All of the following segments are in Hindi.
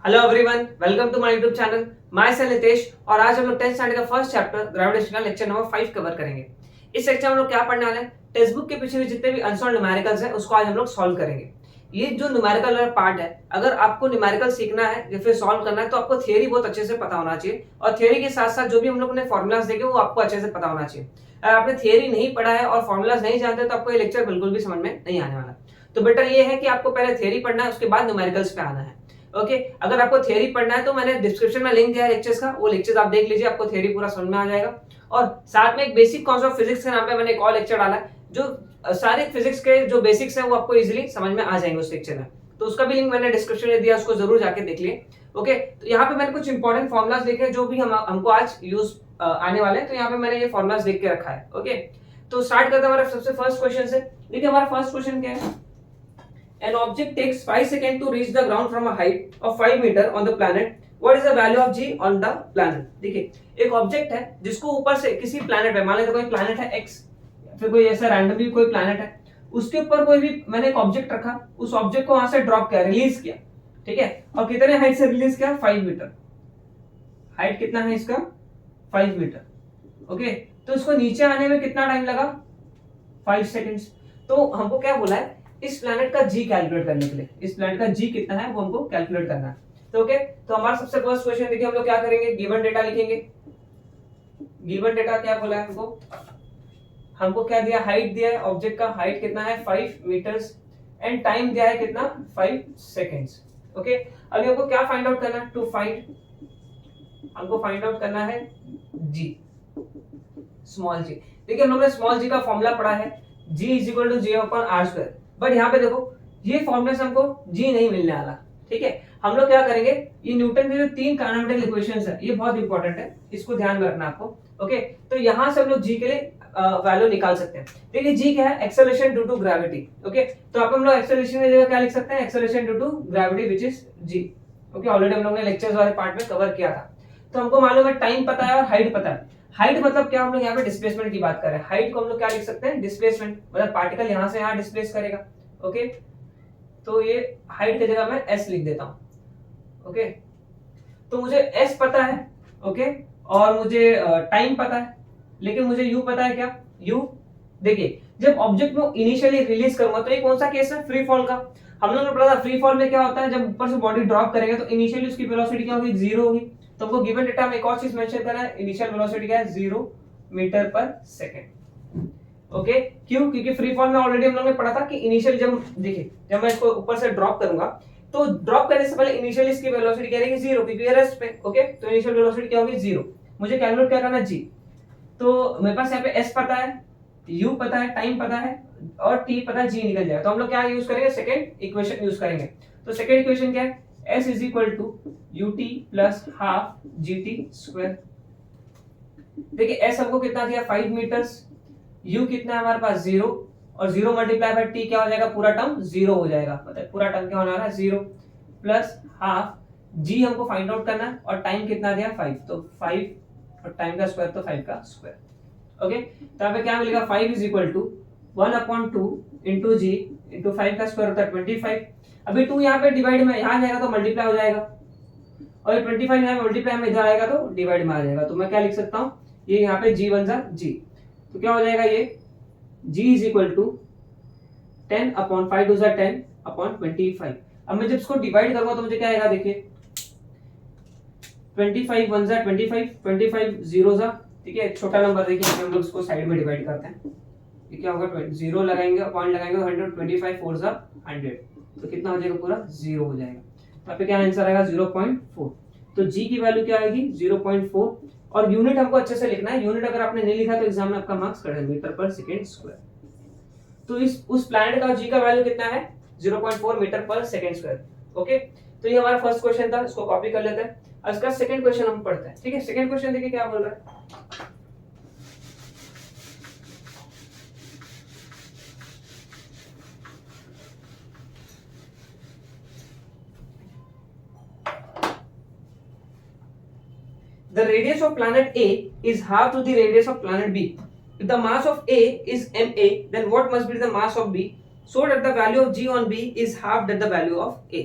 Hello everyone, welcome to my YouTube channel. Myself Nitesh और आज हम लोग 10th स्टैंडर्ड का फर्स्ट चैप्टर ग्रेविटेशन का लेक्चर नंबर 5 कवर करेंगे। इस लेक्चर में हम लोग क्या पढ़ने वाले हैं, टेक्स्ट बुक के पीछे भी जितने भी अनसॉल्व्ड न्यूमेरिकल्स हैं उसको आज हम लोग सॉल्व करेंगे। ये जो न्यूमेरिकल वाला पार्ट है, अगर आपको न्यूमेरिकल सीखना है या फिर सॉल्व करना है तो आपको थियरी बहुत अच्छे से पता होना चाहिए और थियरी के साथ साथ जो भी हम लोग ने फॉर्मूलाज देखे वो आपको अच्छे से पता होना चाहिए। अगर आपने थियरी नहीं पढ़ा है और फॉर्मूलाज नहीं जानते तो आपको ये लेक्चर बिल्कुल भी समझ में नहीं आने वाला। तो बेटर ये है कि आपको पहले थियरी पढ़ना है, उसके बाद न्यूमेरिकल्स पे आना है। ओके अगर आपको थियरी पढ़ना है तो मैंने डिस्क्रिप्शन में लिंक दिया है लेक्चर्स का, वो लेक्चर्स आप देख लीजिए, आपको थियरी पूरा समझ में आ जाएगा। और साथ में एक बेसिक कॉन्सेप्ट ऑफ फिजिक्स के नाम पे मैंने एक और लेक्चर डाला है जो सारे फिजिक्स के जो बेसिक्स हैं वो आपको इजीली समझ में आ जाएंगे उस लेक्चर में। तो उसका भी लिंक मैंने डिस्क्रिप्शन में दिया, उसको जरूर जाके देख लिए। ओके तो यहाँ पे मैंने कुछ इंपॉर्टेंट फॉर्मुलाज लिखे हैं जो भी हमको आज यूज आने वाले हैं, तो यहाँ पे मैंने ये फॉर्मुलाज लिख के रखा है। ओके तो स्टार्ट करते हैं हमारा सबसे फर्स्ट क्वेश्चन से। देखिए हमारा फर्स्ट क्वेश्चन क्या है, an object takes 5 seconds to reach the ground from a height of 5 meter on the planet. What is the value of g on the planet? देखिए एक ऑब्जेक्ट है जिसको ऊपर से किसी प्लैनेट पे, मान लेते कोई प्लैनेट है x, फिर कोई ऐसा रैंडमली कोई प्लैनेट है, उसके ऊपर कोई भी मैंने एक ऑब्जेक्ट रखा, उस ऑब्जेक्ट को वहां से ड्रॉप किया, रिलीज किया, ठीक है, और कितने हाइट से रिलीज किया, 5 मीटर। हाइट कितना है इसका, 5 मीटर। ओके तो इसको नीचे आने में कितना टाइम लगा, 5 सेकेंड्स। तो हमको क्या बोला है, इस प्लैनेट का जी कैलकुलेट करने के लिए, इस प्लैनेट का जी कितना है वो हमको कैलकुलेट करना है। तो ओके तो हमारा सबसे फर्स्ट क्वेश्चन देखिए हम लोग क्या करेंगे, गिवन डेटा लिखेंगे। गिवन डेटा क्या बोला है हमको, हमको क्या दिया, हाइट दिया है, ऑब्जेक्ट का हाइट कितना है 5 मीटर्स एंड टाइम दिया है कितना 5 सेकेंड्स। ओके अभी हमको क्या फाइंड आउट करना है, टू फाइंड, हमको फाइंड आउट करना है जी, स्मॉल जी। देखिए हम लोग ने स्मॉल जी का फॉर्मूला पढ़ा है, g is equal to J upon R square, but यहाँ पे देखो ये फॉर्मूले से हमको g नहीं मिलने वाला। ठीक है हम लोग क्या करेंगे, ये न्यूटन के जो 3 काइनेमेटिक इक्वेशंस है ये बहुत इंपॉर्टेंट है, इसको ध्यान में रखना आपको। ओके तो यहाँ से हम लोग g के लिए वैल्यू निकाल सकते हैं। देखिए g क्या है, acceleration due to gravity. Okay तो आप हम लोग एक्सेलरेशन की जगह क्या लिख सकते हैं, acceleration due to gravity which is g। Okay already हम लोग ने लेक्चर्स वाले पार्ट में कवर किया था। तो हमको मालूम है टाइम पता है और हाइट पता है। हाइट मतलब क्या, हम लोग यहाँ पे डिस्प्लेसमेंट की बात कर रहे हैं, हाइट को हम लोग क्या लिख सकते हैं, डिस्प्लेसमेंट, मतलब पार्टिकल यहाँ से यहाँ डिस्प्लेस करेगा। ओके तो ये हाइट की जगह मैं s लिख देता हूँ। ओके तो मुझे s पता है, ओके और मुझे टाइम पता है, लेकिन मुझे u पता है क्या, u देखिए जब ऑब्जेक्ट को इनिशियली रिलीज करूंगा तो ये कौन सा केस है, फ्री फॉल का। हम लोगों ने पढ़ा था फ्री फॉल में क्या होता है, जब ऊपर से बॉडी ड्रॉप करेंगे तो इनिशियली उसकी वेलोसिटी क्या होगी, 0 होगी। तो हमको गिवन डेटा में एक और चीज मेंशन करना है, इनिशियल वेलोसिटी क्या है, 0 मीटर पर सेकंड। ओके क्यों, क्योंकि फ्री फॉल में ऑलरेडी हम लोगों ने पढ़ा था कि इनिशियली जब देखिए जब मैं इसको ऊपर से ड्रॉप करूंगा तो ड्रॉप करने से पहले इनिशियली इसकी वेलोसिटी क्या रहेगी, 0, क्योंकि ये रेस्ट पे। ओके तो इनिशियल वेलोसिटी क्या होगी, 0। मुझे कैलकुलेट क्या करना है, g। तो मेरे पास यहाँ पे s पता है, u पता है, टाइम पता है और t पता है, g निकल जाएगा। तो हम लोग क्या यूज करेंगे, सेकंड इक्वेशन यूज करेंगे। तो सेकंड इक्वेशन क्या है, s is equal to ut plus half gt square. देखिए s हमको कितना दिया, 5 मीटर्स, u कितना है हमारे पास 0, और 0 मल्टीप्लाई बाय t क्या हो जाएगा, पूरा टर्म 0 हो जाएगा, मतलब पूरा टर्म क्या होने वाला है, 0 प्लस हाफ g हमको फाइंड आउट करना है और टाइम कितना दिया 5, तो 5 और टाइम का स्क्वायर तो 5 का स्क्वायर। ओके तो यहाँ पे क्या मिलेगा, 5 is equal to 1/2 into G into 5 का स्क्वायर होता है 25। अभी 2 यहाँ पे डिवाइड में यहाँ जाएगा तो मल्टीप्लाई हो जाएगा, और 25 यहाँ मल्टीप्लाई में इधर आएगा तो डिवाइड में आ जाएगा। तो मैं क्या लिख सकता हूँ, ये यहाँ पे g बन जा g, तो क्या हो जाएगा ये g is equal to 10/5 to 10/25। अब मैं जब इसको डिवाइड करूंगा तो मुझे क्या आएगा, देखिए 25 1 जा 25, 25 0 जा, ठीक है, छोटा नंबर देखिए हम लोग इसको साइड में डिवाइड करते हैं, ये क्या होगा, 0 लगाएंगे, पॉइंट लगाएंगे तो 125 4 जा 100, तो कितना हो जाएगा, पूरा 0 हो जाएगा। तो यहाँ पे क्या आंसर आएगा, 0.4। तो g की वैल्यू क्या आएगी, 0.4। और यूनिट हमको अच्छे से लिखना है, यूनिट अगर आपने नहीं लिखा तो एग्जाम में आपका मार्क्स कट है, मीटर पर सेकंड स्क्वायर। तो इस उस प्लैनेट का g का वैल्यू कितना है, 0.4 metre per second square. Okay तो ये हमारा फर्स्ट क्वेश्चन था, इसको कॉपी कर लेते हैं। इसका सेकंड क्वेश्चन हम पढ़ते हैं। ठीक है सेकंड क्वेश्चन देखिए क्या बोल रहा है, the radius of planet A is half to the radius of planet B. If the mass of A is ma, then what must be the mass of B so that the value of g on B is half that the value of A.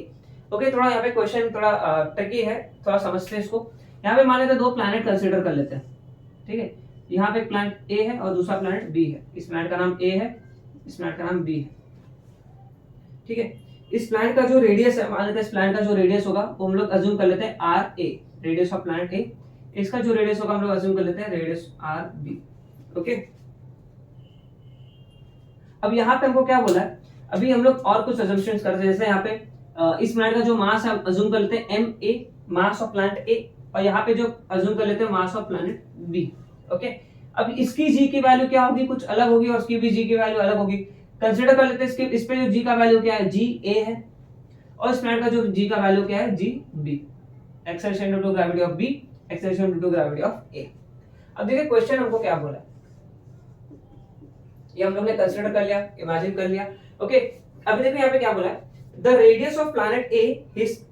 Okay, थोड़ा यहाँ पे क्वेश्चन थोड़ा ट्रिकी है, थोड़ा समझते हैं इसको। यहाँ पे मान लेते हैं दो प्लैनेट कंसीडर कर लेते हैं, ठीक है। यहाँ पे प्लैनेट ए है और दूसरा प्लैनेट बी है। इस प्लैनेट का नाम ए है, इस प्लैनेट का नाम बी है, ठीक है। इस प्लैनेट का जो रेडियस है, मान लेते हैं इस प्लैनेट का जो रेडियस होगा वो हम लोग अज्यूम कर लेते हैं R A, radius of planet A. इसका जो रेडियस होगा हम लोग अज्यूम कर लेते हैं रेडियस आर बी, ओके। अब यहाँ पे हमको क्या बोला है, अभी हम लोग और कुछ अजम्पशंस करते हैं। जैसे यहाँ पे इस प्लैनेट का जो मास है अज्यूम कर लेते हैं M A, mass of planet A, और यहाँ पे जो अज्यूम कर लेते हैं mass of planet B, okay. अब इसकी जी की वैल्यू क्या होगी, कुछ अलग होगी, और इसकी भी जी की वैल्यू अलग होगी। कंसीडर कर लेते हैं इसके, इस पे जो जी का वैल्यू क्या है, जी ए है, और इस प्लैनेट का जो जी का वैल्यू क्या है, G B. Acceleration due to gravity of B, acceleration due to gravity of A. अब देखिए क्वेश्चन हमको क्या बोला है, ये हम लोग ने कंसीडर कर लिया, इमेजिन कर लिया, ओके। अभी देखो यहाँ पे क्या बोला है, the radius of planet A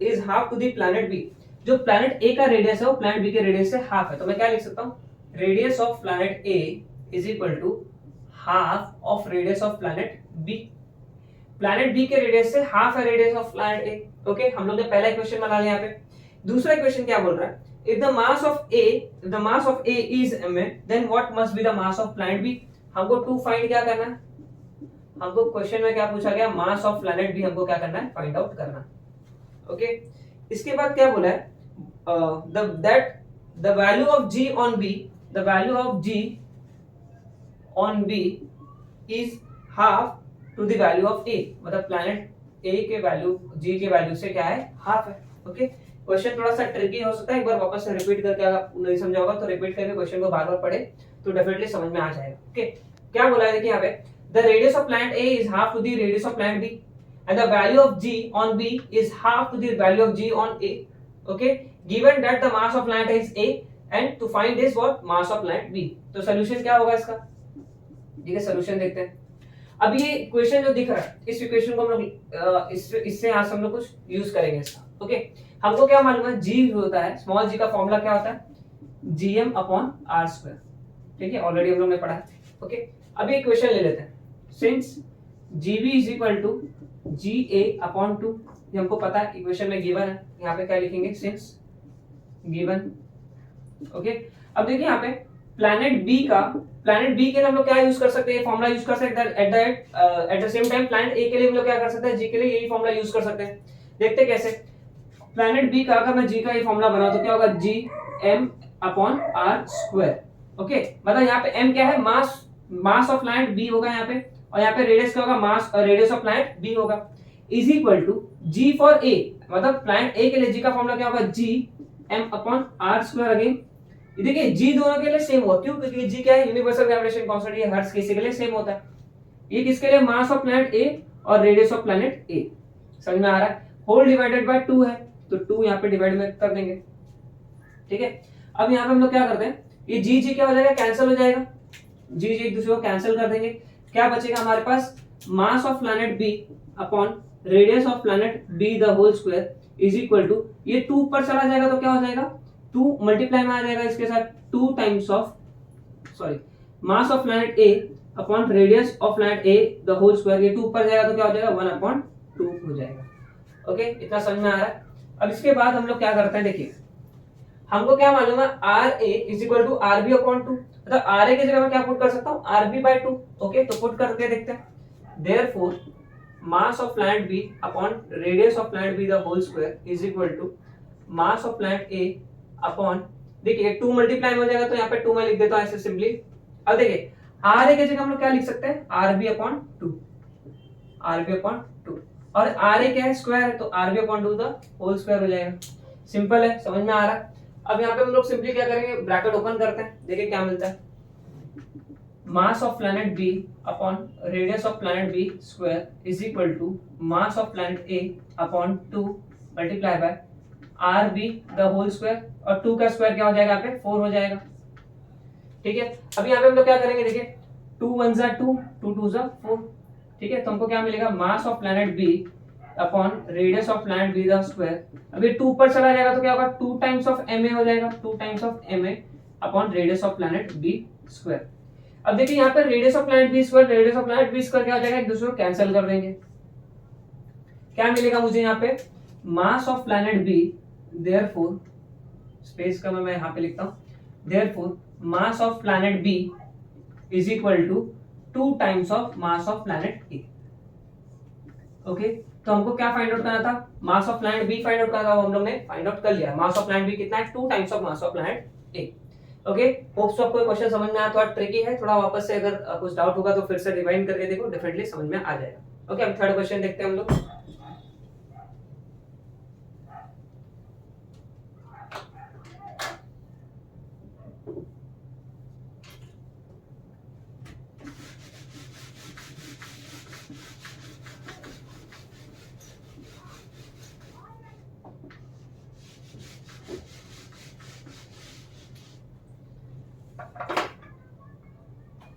is half to the planet B. जो प्लैनेट ए का रेडियस है वो प्लैनेट बी के रेडियस से हाफ है। तो मैं क्या लिख सकता हूँ, radius of planet A is equal to half of radius of planet B. Planet B के रेडियस से हाफ है radius of planet A, okay. हम लोग ने पहला इक्वेशन बना लिया यहाँ पे। दूसरा इक्वेशन क्या बोल रहा है, if the mass of A is m, then what must be the mass of planet B। हमको टू फाइंड क्या करना है, हमको क्वेश्चन में क्या पूछा गया, मास ऑफ प्लैनेट बी हमको क्या करना है, फाइंड आउट करना, ओके। इसके बाद क्या बोला है, the value of G on B, the value of G on B is half to the value of A. मतलब प्लैनेट ए के वैल्यू जी के वैल्यू से क्या है, हाफ है, ओके। क्वेश्चन थोड़ा सा ट्रिकी हो सकता है, एक बार वापस से रिपीट करके, अगर नहीं समझा होगा तो रिपीट करके क्वेश्चन को बार-बार पढ़े तो डेफिनेटली समझ में आ जाएगा, ओके। क्या बोला है देखिए यहाँ पे, the radius of planet A is half to the radius of planet B and the value of G on B is half to the value of G on A, okay. Given that the mass of planet is A and to find this what, mass of planet B. तो सॉल्यूशन क्या होगा इसका, ठीक है, सॉल्यूशन देखते हैं। अब ये इक्वेशन जो दिख रहा है, इस इक्वेशन को हम लोग इससे यहाँ से हम लोग कुछ यूज करेंगे इसका, ओके। हमको क्या मालूम है, जी होता है, स्मॉल जी का फॉर्मूला क्या होता है, जीएम अपॉन आर स्क्वायर, ठीक है, ऑलरेडी हम लोग ने पढ़ा है, ओके। अभी इक्वेशन ले लेते हैं, since G B is equal to G A upon 2, ये हमको पता है, इक्वेशन में गिवन है। यहाँ पे क्या लिखेंगे, सिंस गिवन, ओके। अब देखिए यहाँ पे प्लैनेट बी के लिए हम लोग क्या यूज कर सकते हैं, फॉर्मूला यूज कर सकते हैं। At the same time planet A के लिए हम लोग क्या कर सकते हैं, जी के लिए यही फॉर्मूला यूज कर सकते हैं। देखते हैं कैसे। प्लैनेट बी का अगर मैं जी का ये फॉर्मूला बनाऊं तो क्या होगा, G M upon R square, okay. मतलब यहाँ पे एम क्या है, मास ऑफ प्लैनेट बी होगा यहाँ पे, और यहाँ पे रेडियस क्या होगा, mass radius of planet B होगा, is equal to G for A. मतलब प्लैनेट ए के लिए जी का फॉर्मूला क्या होगा, G M upon R square. Again देखिए जी दोनों के लिए सेम होगा, क्यों, क्योंकि जी क्या है, यूनिवर्सल ग्रेविटेशन कांस्टेंट, ये हर किसी के लिए सेम होता है। ये किसके लिए, मास ऑफ प्लैनेट ए और रेडियस ऑफ प्लैनेट ए, समझ में आ रहा है। होल डिवाइडेड बाय 2 है, तो 2 यहाँ पे डिवाइड में कर देंगे, ठीक है। अब यहाँ पे हम लोग क्या करते हैं, ये जी जी क्या हो जाएगा, कैंसिल हो जाएगा, जी जी एक दूसरे को कैंसिल कर देंगे। क्या बचेगा हमारे पास, mass of planet B upon radius of planet B the whole square is equal to, ये 2 ऊपर चला जाएगा तो क्या हो जाएगा, 2 मल्टीप्लाई में आ जाएगा इसके साथ, 2 times of mass of planet A upon radius of planet A the whole square. ये 2 ऊपर जाएगा तो क्या हो जाएगा, 1/2 हो जाएगा, ओके। इतना समझ में आ रहा है। अब इसके बाद हम लोग क्या करते हैं, देखिए हमको क्या मालूम है, R A is equal to R B upon 2। मतलब आर ए की जगह मैं क्या पुट कर सकता हूँ, आर बी बाई 2, ओके। तो पुट करके देखते हैं। Therefore mass of planet B upon radius of planet B the whole square is equal to mass of planet A upon, देखिए 2 मल्टीप्लाई हो जाएगा तो यहाँ पे 2 मैं लिख देता हूँ ऐसे सिंपली। अब देखिए आर ए की जगह हम लोग क्या लिख सकते हैं, R B upon 2, R B upon 2, और आर ए क्या है, स्क्वायर है, तो R B upon 2 the whole square हो जाएगा। सिंपल है, समझ में आ रहा है। अब यहाँ पे हम लोग सिंपली क्या करेंगे, ब्रैकेट ओपन करते हैं, देखिए क्या मिलता है, mass of planet B upon radius of planet B square is equal to mass of planet A upon 2 multiply by R B the whole square, और 2 का स्क्वायर क्या हो जाएगा, यहाँ पे 4 हो जाएगा, ठीक है। अब यहाँ पे हम लोग क्या करेंगे, देखिए 2 1 जा 2, 2 2 जा 4, ठीक है। तो हमको क्या मिलेगा, mass of planet B upon radius of planet B the square. अब ये 2 ऊपर चला जाएगा तो क्या होगा, 2 टाइम्स ऑफ ma हो जाएगा, 2 times of ma upon radius of planet B square. अब देखिए यहाँ पे radius of planet B square, radius of planet B square क्या हो जाएगा, एक दूसरे को कैंसिल कर देंगे। क्या मिलेगा मुझे यहाँ पे, mass of planet B, therefore space का मैं यहाँ पे लिखता हूँ, therefore mass of planet B is equal to 2 times of mass of planet A. Okay, तो हमको क्या फाइंड आउट करना था, mass of planet B find out करना था, वो हम लोग ने फाइंड आउट कर लिया। मास ऑफ प्लैनेट बी कितना है, 2 times of mass of planet A. Okay, hope so आपको क्वेश्चन समझ में आया, थोड़ा ट्रिकी है, थोड़ा वापस से अगर कुछ डाउट होगा तो फिर से रिवाइंड करके देखो, डेफिनेटली समझ में आ जाएगा। ओके, अब थर्ड क्वेश्चन देखते हैं हम लोग।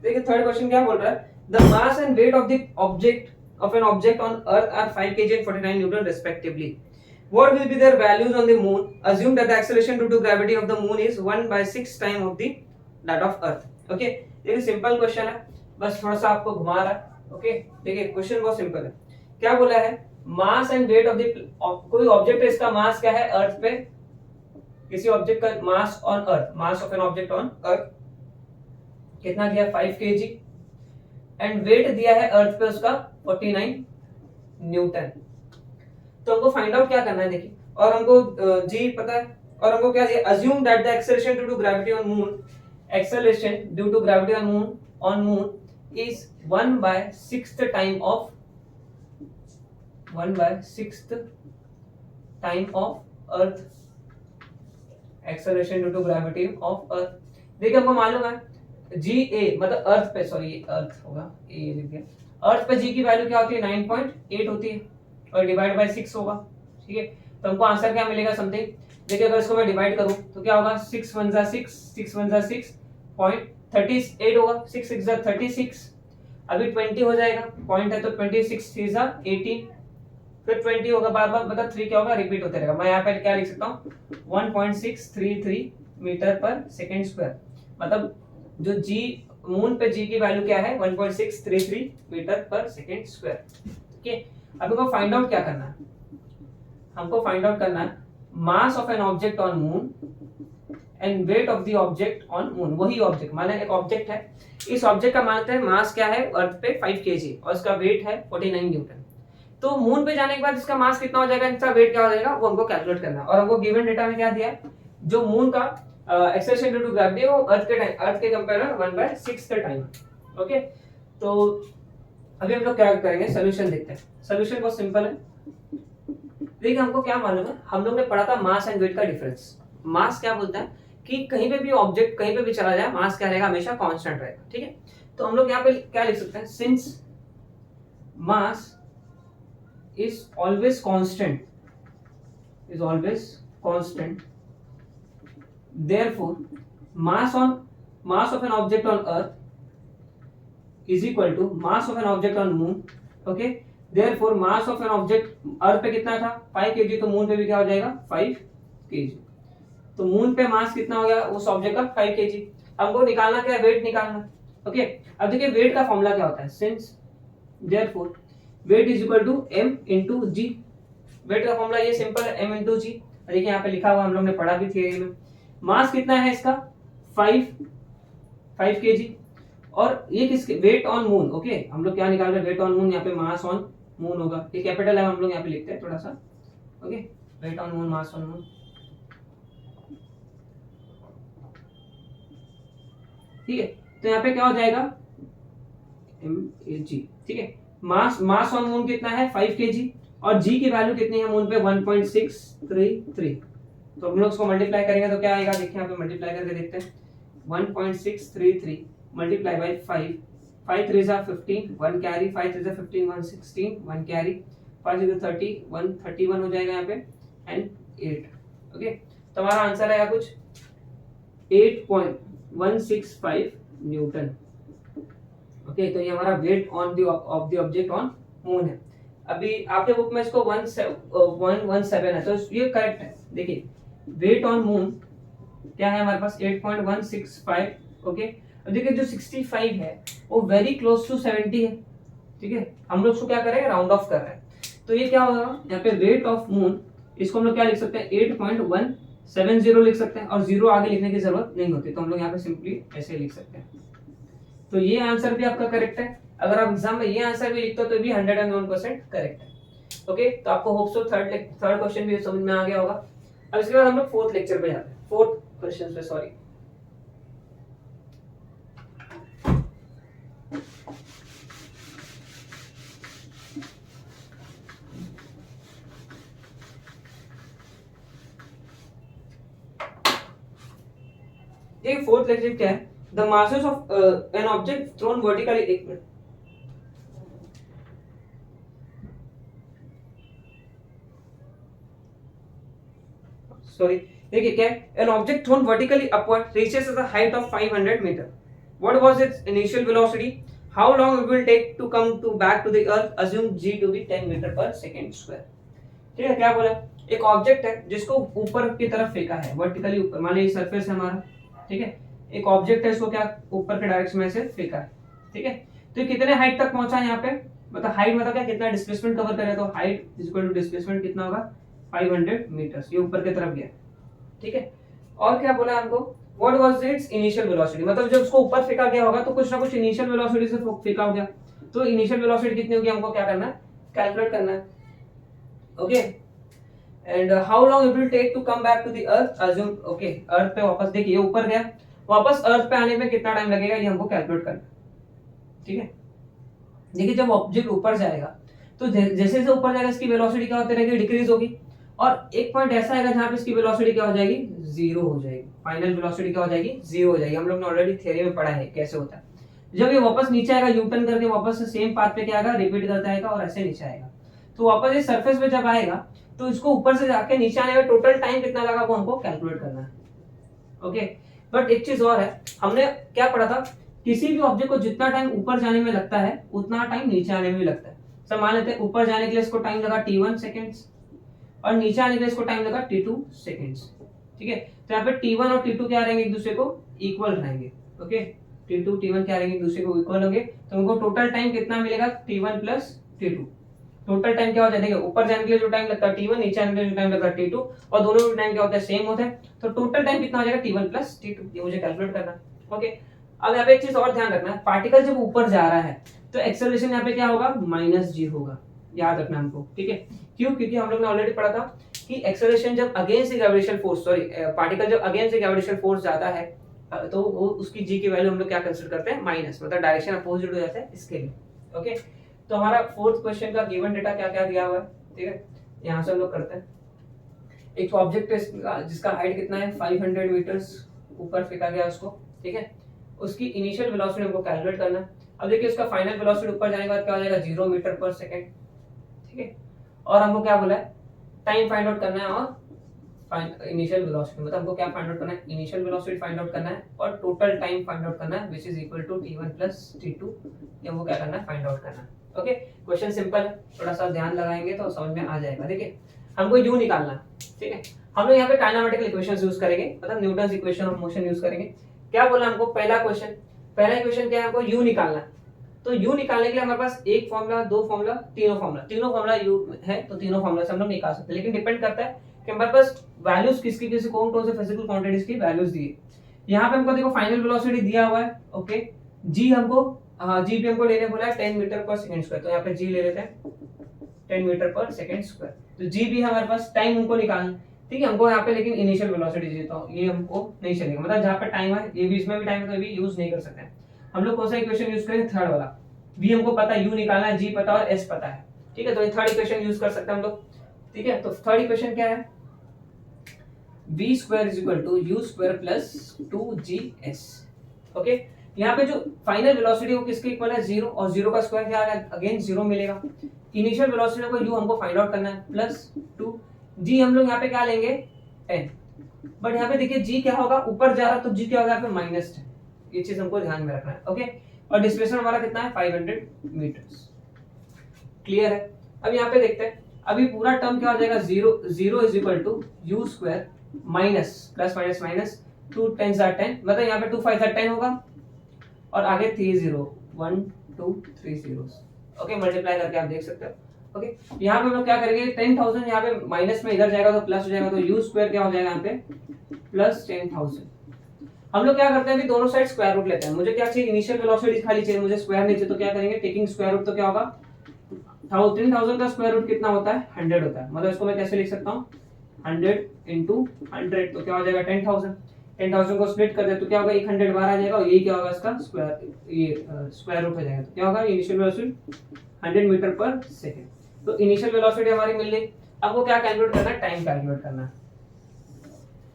देखिए थर्ड क्वेश्चन क्या बोल रहा है, the mass and weight of the object on earth are 5 kg and 49 newton respectively. What will be their values on the moon? Assume that the acceleration due to gravity of the moon is 1/6 time of the that of earth. Okay, देखिए सिंपल क्वेश्चन है, बस थोड़ा सा आपको घुमा रहा है। ओके, देखिए क्वेश्चन बहुत सिंपल है। क्या बोला है, मास एंड वेट ऑफ द, कोई ऑब्जेक्ट है, इसका मास क्या है अर्थ पे, किसी ऑब्जेक्ट का मास on earth, mass of an object on अर्थ कितना दिया 5 kg, एंड वेट दिया है अर्थ पे उसका 49 न्यूटन। तो हमको फाइंड आउट क्या करना है, देखिए, और हमको जी पता है, और हमको क्या दिया, assume that the acceleration due to gravity on moon, acceleration due to gravity on moon is 1/6 time of 1/6 time of earth, acceleration due to gravity of earth. देखिए हमको मालूम है जी ए मतलब अर्थ पे, सॉरी अर्थ होगा, ए लिख दिया, अर्थ पे जी की वैल्यू क्या होती है 9.8 होती है, और डिवाइड बाय 6 होगा। ठीक है, तो हमको आंसर क्या मिलेगा समथिंग, देखिए अगर इसको मैं डिवाइड करूं तो क्या होगा, 6 1 जा 6, 6 1 जा 6.38 होगा, 6 6 जा 36, अभी 20 हो जाएगा, पॉइंट है तो 26 3 जा 18, फिर 20 होगा, बार बार मतलब 3 क्या होगा, रिपीट होते रहेगा। मैं यहाँ पे क्या लिख सकता हूँ 1.633 मीटर पर सेकेंड स्क्वायर, मतलब जो जी मून पे जी की वैल्यू क्या है 1.633 मीटर पर सेकेंड स्क्वायर। ठीक है, अब हमको फाइंड आउट क्या करना है, हमको फाइंड आउट करना है mass of an object on moon and weight of the object on moon. वही ऑब्जेक्ट, मान एक ऑब्जेक्ट है, इस ऑब्जेक्ट का मानते हैं मास क्या है अर्थ पे 5 kg और इसका वेट है 49 न्यूटन। तो मून पे जाने के बाद इसका मास कितना हो जाएगा, इसका वेट क्या हो जाएगा, वो हमको कैलकुलेट करना है। और हमको गिवन डेटा में क्या दिया है, जो मून का एक्सेलरेशन ड्यू टू ग्रेविटी वो अर्थ के कंपेयर में 1/6 का टाइम। ओके, तो अभी हम लोग क्या करेंगे, सोल्यूशन देखते हैं। सोल्यूशन बहुत सिंपल है। देखिए हमको क्या मालूम है, हम लोग ने पढ़ा था मास एंड वेट का डिफरेंस। मास क्या बोलता है कि कहीं पे भी ऑब्जेक्ट कहीं पे भी चला जाए, मास क्या रहेगा, हमेशा कांस्टेंट रहेगा। ठीक है, तो हम लोग यहाँ पे क्या लिख सकते हैं, since mass is always constant, is always constant, therefore mass of an object on earth is equal to mass of an object on moon. okay, therefore mass of an object अर्थ पे कितना था 5 kg, तो मून पे भी क्या हो जाएगा 5 kg। तो मून पे मास कितना हो गया उस ऑब्जेक्ट का 5 kg। हमको निकालना क्या है, वेट निकालना। ओके, अब देखिए वेट का फॉर्मूला क्या होता है, since therefore weight is equal to m into g. Weight का फॉर्मूला ये सिंपल है, m इंटू जी। देखिए यहाँ पे लिखा हुआ, हम लोग ने पढ़ा भी थियरी में। मास कितना है इसका 5 kg, और ये किसके वेट ऑन मून। ओके, हम लोग क्या निकाल रहे हैं, वेट ऑन मून, यहाँ पे मास ऑन मून होगा, ये कैपिटल है, हम लोग यहाँ पे लिखते हैं थोड़ा सा। Okay, weight on moon, mass on moon. ठीक है, तो यहाँ पे क्या हो जाएगा mAg। ठीक है, मास ऑन मून कितना है 5 kg, और जी की वैल्यू कितनी है मून पे 1.633। तो हम लोग उसको मल्टीप्लाई करेंगे तो क्या आएगा, देखिए यहाँ पे मल्टीप्लाई करके देखते हैं। 1.633 मल्टीप्लाई बाय 5, 5 3 जा 15, 1 कैरी, 5 3 जा 15, 116, 1 कैरी, 5 3 30, 131 हो जाएगा यहाँ पे, एंड 8। ओके, तो हमारा आंसर आएगा कुछ 8.165 न्यूटन। ओके, तो ये हमारा weight on the object on moon है। अभी आपके बुक में इसको 117 है, तो ये करेक्ट है। देखिए वेट ऑन मून क्या है हमारे पास 8.165। ओके, अब देखिए जो 65 है वो वेरी क्लोज टू 70 है। ठीक है, हम लोग उसको क्या करेंगे, राउंड ऑफ कर रहे हैं, तो ये क्या होगा, यहाँ पे वेट ऑफ मून इसको हम लोग क्या लिख सकते हैं 8.170 लिख सकते हैं और 0 आगे लिखने की जरूरत नहीं होती, तो हम लोग यहाँ पे सिंपली ऐसे लिख सकते हैं। तो ये आंसर भी आपका करेक्ट है। अगर आप एग्जाम में ये आंसर भी लिखते हो तो भी 101% करेक्ट है। ओके, तो आपको होप सो थर्ड क्वेश्चन भी समझ में आ गया होगा। अब इसके बाद हम लोग फोर्थ लेक्चर पे जाते हैं, फोर्थ क्वेश्चन पे, सॉरी। ये फोर्थ लेक्चर क्या है, the masses of an object thrown vertically, एक मिनट, सॉरी, देखिए क्या है, an object thrown vertically upward reaches the height of 500 metre, what was its initial velocity, how long it will take to come to back to the earth, assume g to be 10 metre per second square. ठीक है, क्या बोला, एक ऑब्जेक्ट है जिसको ऊपर की तरफ फेंका है, वर्टिकली ऊपर, मान लीजिए सरफेस है हमारा, ठीक है, एक ऑब्जेक्ट है, इसको क्या ऊपर के डायरेक्शन में से फेंका है, ठीक है, तो कितने हाइट तक पहुंचा यहाँ पे, मतलब हाइट मतलब क्या, कितना डिस्प्लेसमेंट कवर करे, तो height is equal to displacement कितना होगा 500 मीटर्स, ये ऊपर की तरफ गया, ठीक है। और क्या बोला हमको, what was its initial velocity, मतलब जब उसको ऊपर फेंका गया होगा तो कुछ ना कुछ इनिशियल वेलोसिटी से फेंका हो गया, तो इनिशियल वेलोसिटी कितनी होगी हमको क्या करना है, कैलकुलेट करना है। Okay, and how long it will take to come back to the earth, assume, okay, earth पे वापस, देखिए ऊपर गया, वापस अर्थ पे आने में कितना टाइम लगेगा ये हमको कैलकुलेट करना है, ठीक है। देखिए जब ऑब्जेक्ट ऊपर जाएगा तो जैसे जैसे ऊपर जाएगा इसकी वेलोसिटी क्या होती रहेगी, डिक्रीज होगी, और एक पॉइंट ऐसा आएगा जहां पे इसकी वेलोसिटी क्या हो जाएगी, जीरो हो जाएगी, फाइनल वेलोसिटी क्या हो जाएगी, जीरो हो जाएगी। हम लोग ने ऑलरेडी थ्योरी में पढ़ा है कैसे होता है, जब ये वापस नीचे आएगा यू टर्न करके वापस से सेम पाथ पे क्या आएगा, रिपीट करता आएगा और ऐसे नीचे आएगा, तो वापस ये सरफेस पे जब आएगा तो इसको ऊपर से जाके नीचे आने में टोटल टाइम कितना लगा वो हमको कैलकुलेट करना है। ओके, बट एक चीज और है, हमने क्या पढ़ा था, किसी भी ऑब्जेक्ट को जितना टाइम ऊपर जाने में लगता है उतना टाइम नीचे आने में भी लगता है। सर मान लेते हैं ऊपर जाने के लिए इसको टाइम लगा t1 सेकेंड्स और नीचे आने के लिए इसको टाइम लगा t2 सेकेंड्स, ठीक है, तो यहाँ पे t1 और t2 क्या रहेंगे, एक दूसरे को इक्वल रहेंगे। ओके, t2 t1 क्या रहेंगे, एक दूसरे को इक्वल होंगे, तो हमको टोटल टाइम कितना मिलेगा, t1 plus t2। Total time क्या हो जाएगा, ऊपर जाने के लिए जो टाइम लगता है t1, नीचे आने के लिए जो टाइम लगता है t2, और दोनों में टाइम क्या होता है, सेम होता है, तो टोटल टाइम कितना हो जाएगा t1 प्लस t2, ये मुझे कैलकुलेट करना है। ओके, अब यहाँ पे एक चीज और ध्यान रखना है, पार्टिकल जब ऊपर जा रहा है तो एक्सेलरेशन यहाँ पे क्या होगा, -g होगा, याद रखना हमको, ठीक है। क्यों, क्योंकि हम लोग ने ऑलरेडी पढ़ा था कि एक्सेलरेशन जब against gravitational force, sorry, particle जब अगेंस्ट ग्रेविटेशनल फोर्स जाता है तो वो उसकी g की वैल्यू हम लोग क्या कंसीडर करते हैं, माइनस, मतलब डायरेक्शन अपोजिट हो जाता है इसके लिए। ओके, तो हमारा फोर्थ क्वेश्चन का गिवन डेटा क्या क्या दिया हुआ है, ठीक है, यहाँ से हम लोग करते हैं। एक ऑब्जेक्ट है जिसका हाइट कितना है 500 मीटर्स, ऊपर फेंका गया उसको, ठीक है, उसकी इनिशियल वेलोसिटी हमको कैलकुलेट करना है। अब देखिए उसका फाइनल वेलोसिटी ऊपर जाने के बाद क्या हो जाएगा, 0 मीटर पर सेकंड, ठीक है, और हमको क्या बोला है, टाइम फाइंड आउट करना है और इनिशियल वेलोसिटी, मतलब हमको क्या फाइंड आउट करना है, इनिशियल वेलोसिटी फाइंड आउट करना है और टोटल टाइम फाइंड आउट करना है, which is equal to t1 plus t2, ये हमको क्या करना है, फाइंड आउट करना है। ओके, क्वेश्चन सिंपल है, थोड़ा सा ध्यान लगाएंगे तो समझ में आ जाएगा। देखिए हमको u निकालना है, ठीक है, हम लोग यहाँ पे काइनेमेटिकल इक्वेशंस यूज करेंगे, मतलब Newton's equation of motion use करेंगे। क्या बोला हमको, पहला इक्वेशन क्या है, हमको u निकालना है, तो u निकालने के लिए हमारे पास एक फॉर्मूला, दो फॉर्मूला, तीनों फॉर्मूला u है, तो तीनों फॉर्मूला से हम लोग निकाल सकते हैं, लेकिन डिपेंड करता है कि हमारे पास वैल्यूज किसकी किसी कौन से फिजिकल क्वांटिटीज की वैल्यूज दी। यहाँ पे हमको देखो फाइनल वेलोसिटी दिया हुआ है, ओके, g हमको, हाँ जी भी हमको लेने बोला है 10 मीटर पर सेकंड स्क्वायर, तो यहाँ पे g ले लेते हैं 10 मीटर पर सेकंड स्क्वायर, तो g भी हमारे पास, टाइम हमको निकालना, ठीक है, हमको यहाँ पे लेकिन इनिशियल वेलोसिटी चाहिए, तो ये हमको नहीं चलेगा, मतलब जहाँ पे टाइम है ये भी, इसमें भी टाइम है तो ये भी यूज नहीं कर सकते हैं। हम लोग कौन सा इक्वेशन यूज करेंगे, थर्ड वाला, v हमको पता है, u निकालना है, g पता है और s पता है, ठीक है, तो ये थर्ड इक्वेशन यूज कर सकते हैं हम लोग, ठीक है। तो थर्ड इक्वेशन क्या है, v square is equal to u square plus 2gs। Okay, यहाँ पे जो फाइनल वेलोसिटी वो किसके इक्वल है, 0, और 0 का स्क्वायर क्या आ गया, अगेन 0 मिलेगा। इनिशियल वेलोसिटी को u हमको फाइंड आउट करना है, प्लस 2 g हम लोग यहाँ पे क्या लेंगे 10, बट यहाँ पे देखिए g क्या होगा, ऊपर जा रहा तो g क्या होगा यहाँ पे -10, ये चीज हमको ध्यान में रखना है। ओके, और डिस्प्लेसमेंट हमारा कितना है 500 मीटर्स, क्लियर है। अब यहाँ पे देखते हैं, अभी पूरा टर्म क्या हो जाएगा, 0 is equal to u square minus plus minus minus 2 10 10, मतलब यहाँ पे 2 5 10 होगा और आगे 3 0 1 2 3 zeros। ओके, मल्टीप्लाई करके आप देख सकते हो, ओके, यहाँ पे हम लोग क्या करेंगे, 10,000 यहाँ पे माइनस में इधर जाएगा तो प्लस हो जाएगा, तो यू स्क्वायर क्या हो जाएगा यहाँ पे प्लस 10,000। हम लोग क्या करते हैं, अभी दोनों साइड स्क्वायर रूट लेते हैं। मुझे क्या चाहिए, इनिशियल वेलोसिटी खाली चाहिए, मुझे स्क्वायर नहीं चाहिए, तो क्या करेंगे, टेकिंग स्क्वायर रूट, तो क्या होगा 10,000 का स्क्वायर रूट कितना होता है 100 होता है, मतलब इसको मैं कैसे लिख सकता हूँ 100 इंटू 100, तो क्या हो जाएगा 10,000। 10,000 को स्प्लिट कर दे तो क्या होगा 100 बार आ जाएगा, और यही क्या होगा इसका स्क्वायर, ये स्क्वायर रूट हो जाएगा, तो क्या होगा initial velocity 100 metre per second. तो इनिशियल वेलोसिटी हमारी मिल गई। अब वो क्या कैलकुलेट करना है, टाइम कैलकुलेट करना है।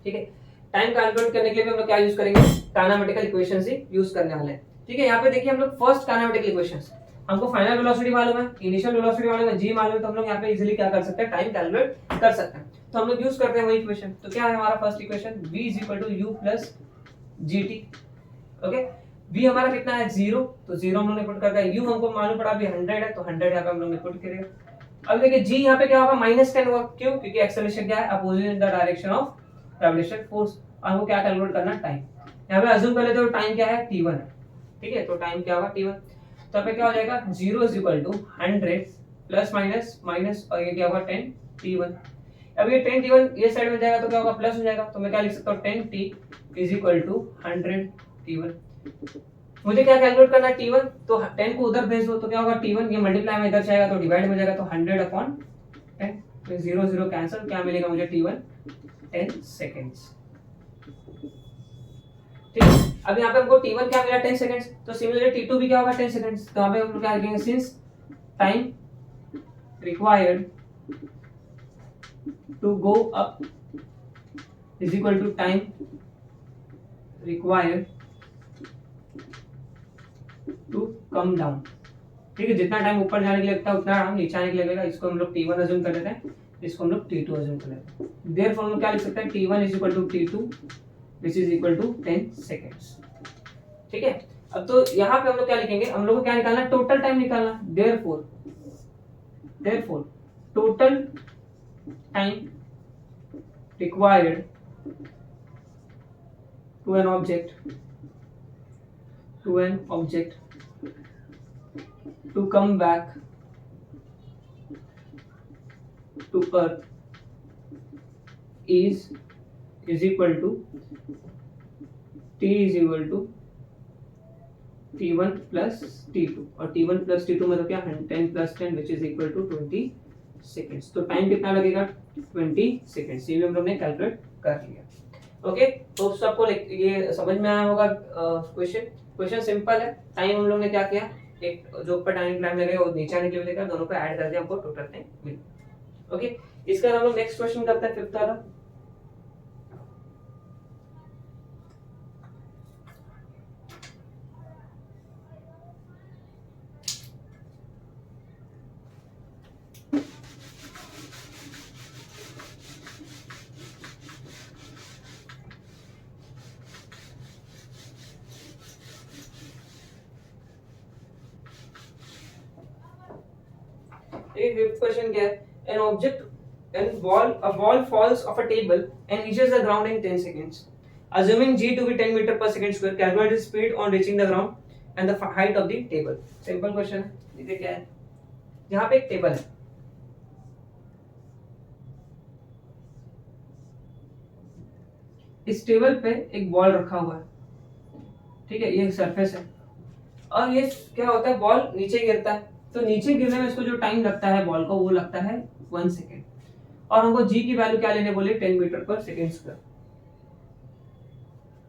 ठीक है, टाइम कैलकुलेट करने के लिए हम लोग क्या यूज करेंगे, काइनेमेटिकल इक्वेशंस ही यूज करने वाले हैं। ठीक है, यहाँ पे देखिए हम लोग फर्स्ट काइनेमेटिकल इक्वेशंस, हमको फाइनल वेलोसिटी मालूम है, इनिशियल वेलोसिटी मालूम है, जी मालूम है, तो हम लोग यहाँ पे इजीली क्या कर सकते हैं, टाइम कैलकुलेट कर सकते हैं। तो हम लोग यूज करते हैं वही इक्वेशन। तो क्या है हमारा first equation, v = u + gt। Okay, v हमारा कितना है 0, तो 0 हम लोग ने पुट कर दिया, u हमको मालूम पड़ा अभी 100 है, तो 100 यहाँ पे हम लोग ने पुट करेगा। अब देखिए g यहाँ पे क्या होगा -10 होगा, क्यों, क्योंकि एक्सेलरेशन क्या है, opposite in the direction of gravitational force. हमको क्या कैलकुलेट करना है, टाइम। यहाँ पे अज्यूम कर लेते हो टाइम क्या है t1 है। ठीक है, तो टाइम क्या होगा t1, तो पे क्या हो जाएगा 0 = 100 प्लस माइनस माइनस, और ये क्या होगा 10 t1। अब ये 10 t1 ये साइड में जाएगा तो क्या होगा प्लस हो जाएगा, तो मैं क्या लिख सकता हूँ 10t = 100 t1। मुझे क्या कैलकुलेट करना है t1, तो 10 को उधर भेज दो तो क्या होगा t1, ये मल्टीप्लाई में इधर जाएगा तो डिवाइड में जाएगा, तो 100/10, तो 0 0 कैंसिल, क्या मिलेगा मुझे t1 10 सेकंड्स। ठीक है, अब यहाँ पे हमको t1 क्या मिला 10 सेकंड्स, तो सिमिलरली t2 भी क्या होगा 10 सेकंड्स। तो यहाँ पे हम क्या लिखेंगे, since time required to go up is equal to time required to come down. ठीक है, जितना टाइम ऊपर जाने के लिए लगता है उतना टाइम नीचे आने के लिए लगेगा। इसको हम लोग t1 अज्यूम कर लेते हैं, इसको हम लोग t2 अज्यूम कर लेते हैं। देयरफॉर हम लोग क्या लिख सकते हैं, t1 = t2 which is equal to 10 seconds। ठीक है, अब तो यहाँ पे हम लोग क्या लिखेंगे, हम लोग को क्या निकालना है, टोटल टाइम निकालना। Therefore total time required to an object to come back to earth is equal to t = t1 plus t2, और t1 plus t2 मतलब क्या 10 plus 10 which is equal to 20 seconds। तो टाइम कितना लगेगा 20 सेकंड्स, ये भी हम लोग ने कैलकुलेट कर लिया। ओके, तो सबको ये समझ में आया होगा। क्वेश्चन सिंपल है। टाइम हम लोग ने क्या किया, एक जो ऊपर टाइम लगेगा वो नीचे आने के लिए लगेगा, दोनों को ऐड कर दिया, हमको टोटल टाइम मिला। ओके, इसका हम लोग नेक्स्ट क्वेश्चन करते हैं, फिफ्थ वाला। फिफ्थ क्वेश्चन क्या है, an object and a ball falls off a table and reaches the ground in 10 seconds, assuming g to be 10 meter per second square, calculate the speed on reaching the ground and the height of the table। Simple question है। देखिए क्या है, यहाँ पे एक टेबल है, इस टेबल पे एक बॉल रखा हुआ है। ठीक है, ये सरफेस है, और ये क्या होता है, बॉल नीचे गिरता है, तो नीचे गिरने में इसको जो टाइम लगता है बॉल को, वो लगता है 1 सेकेंड, और हमको जी की वैल्यू क्या लेने बोले 10 मीटर पर सेकेंड स्क्वायर।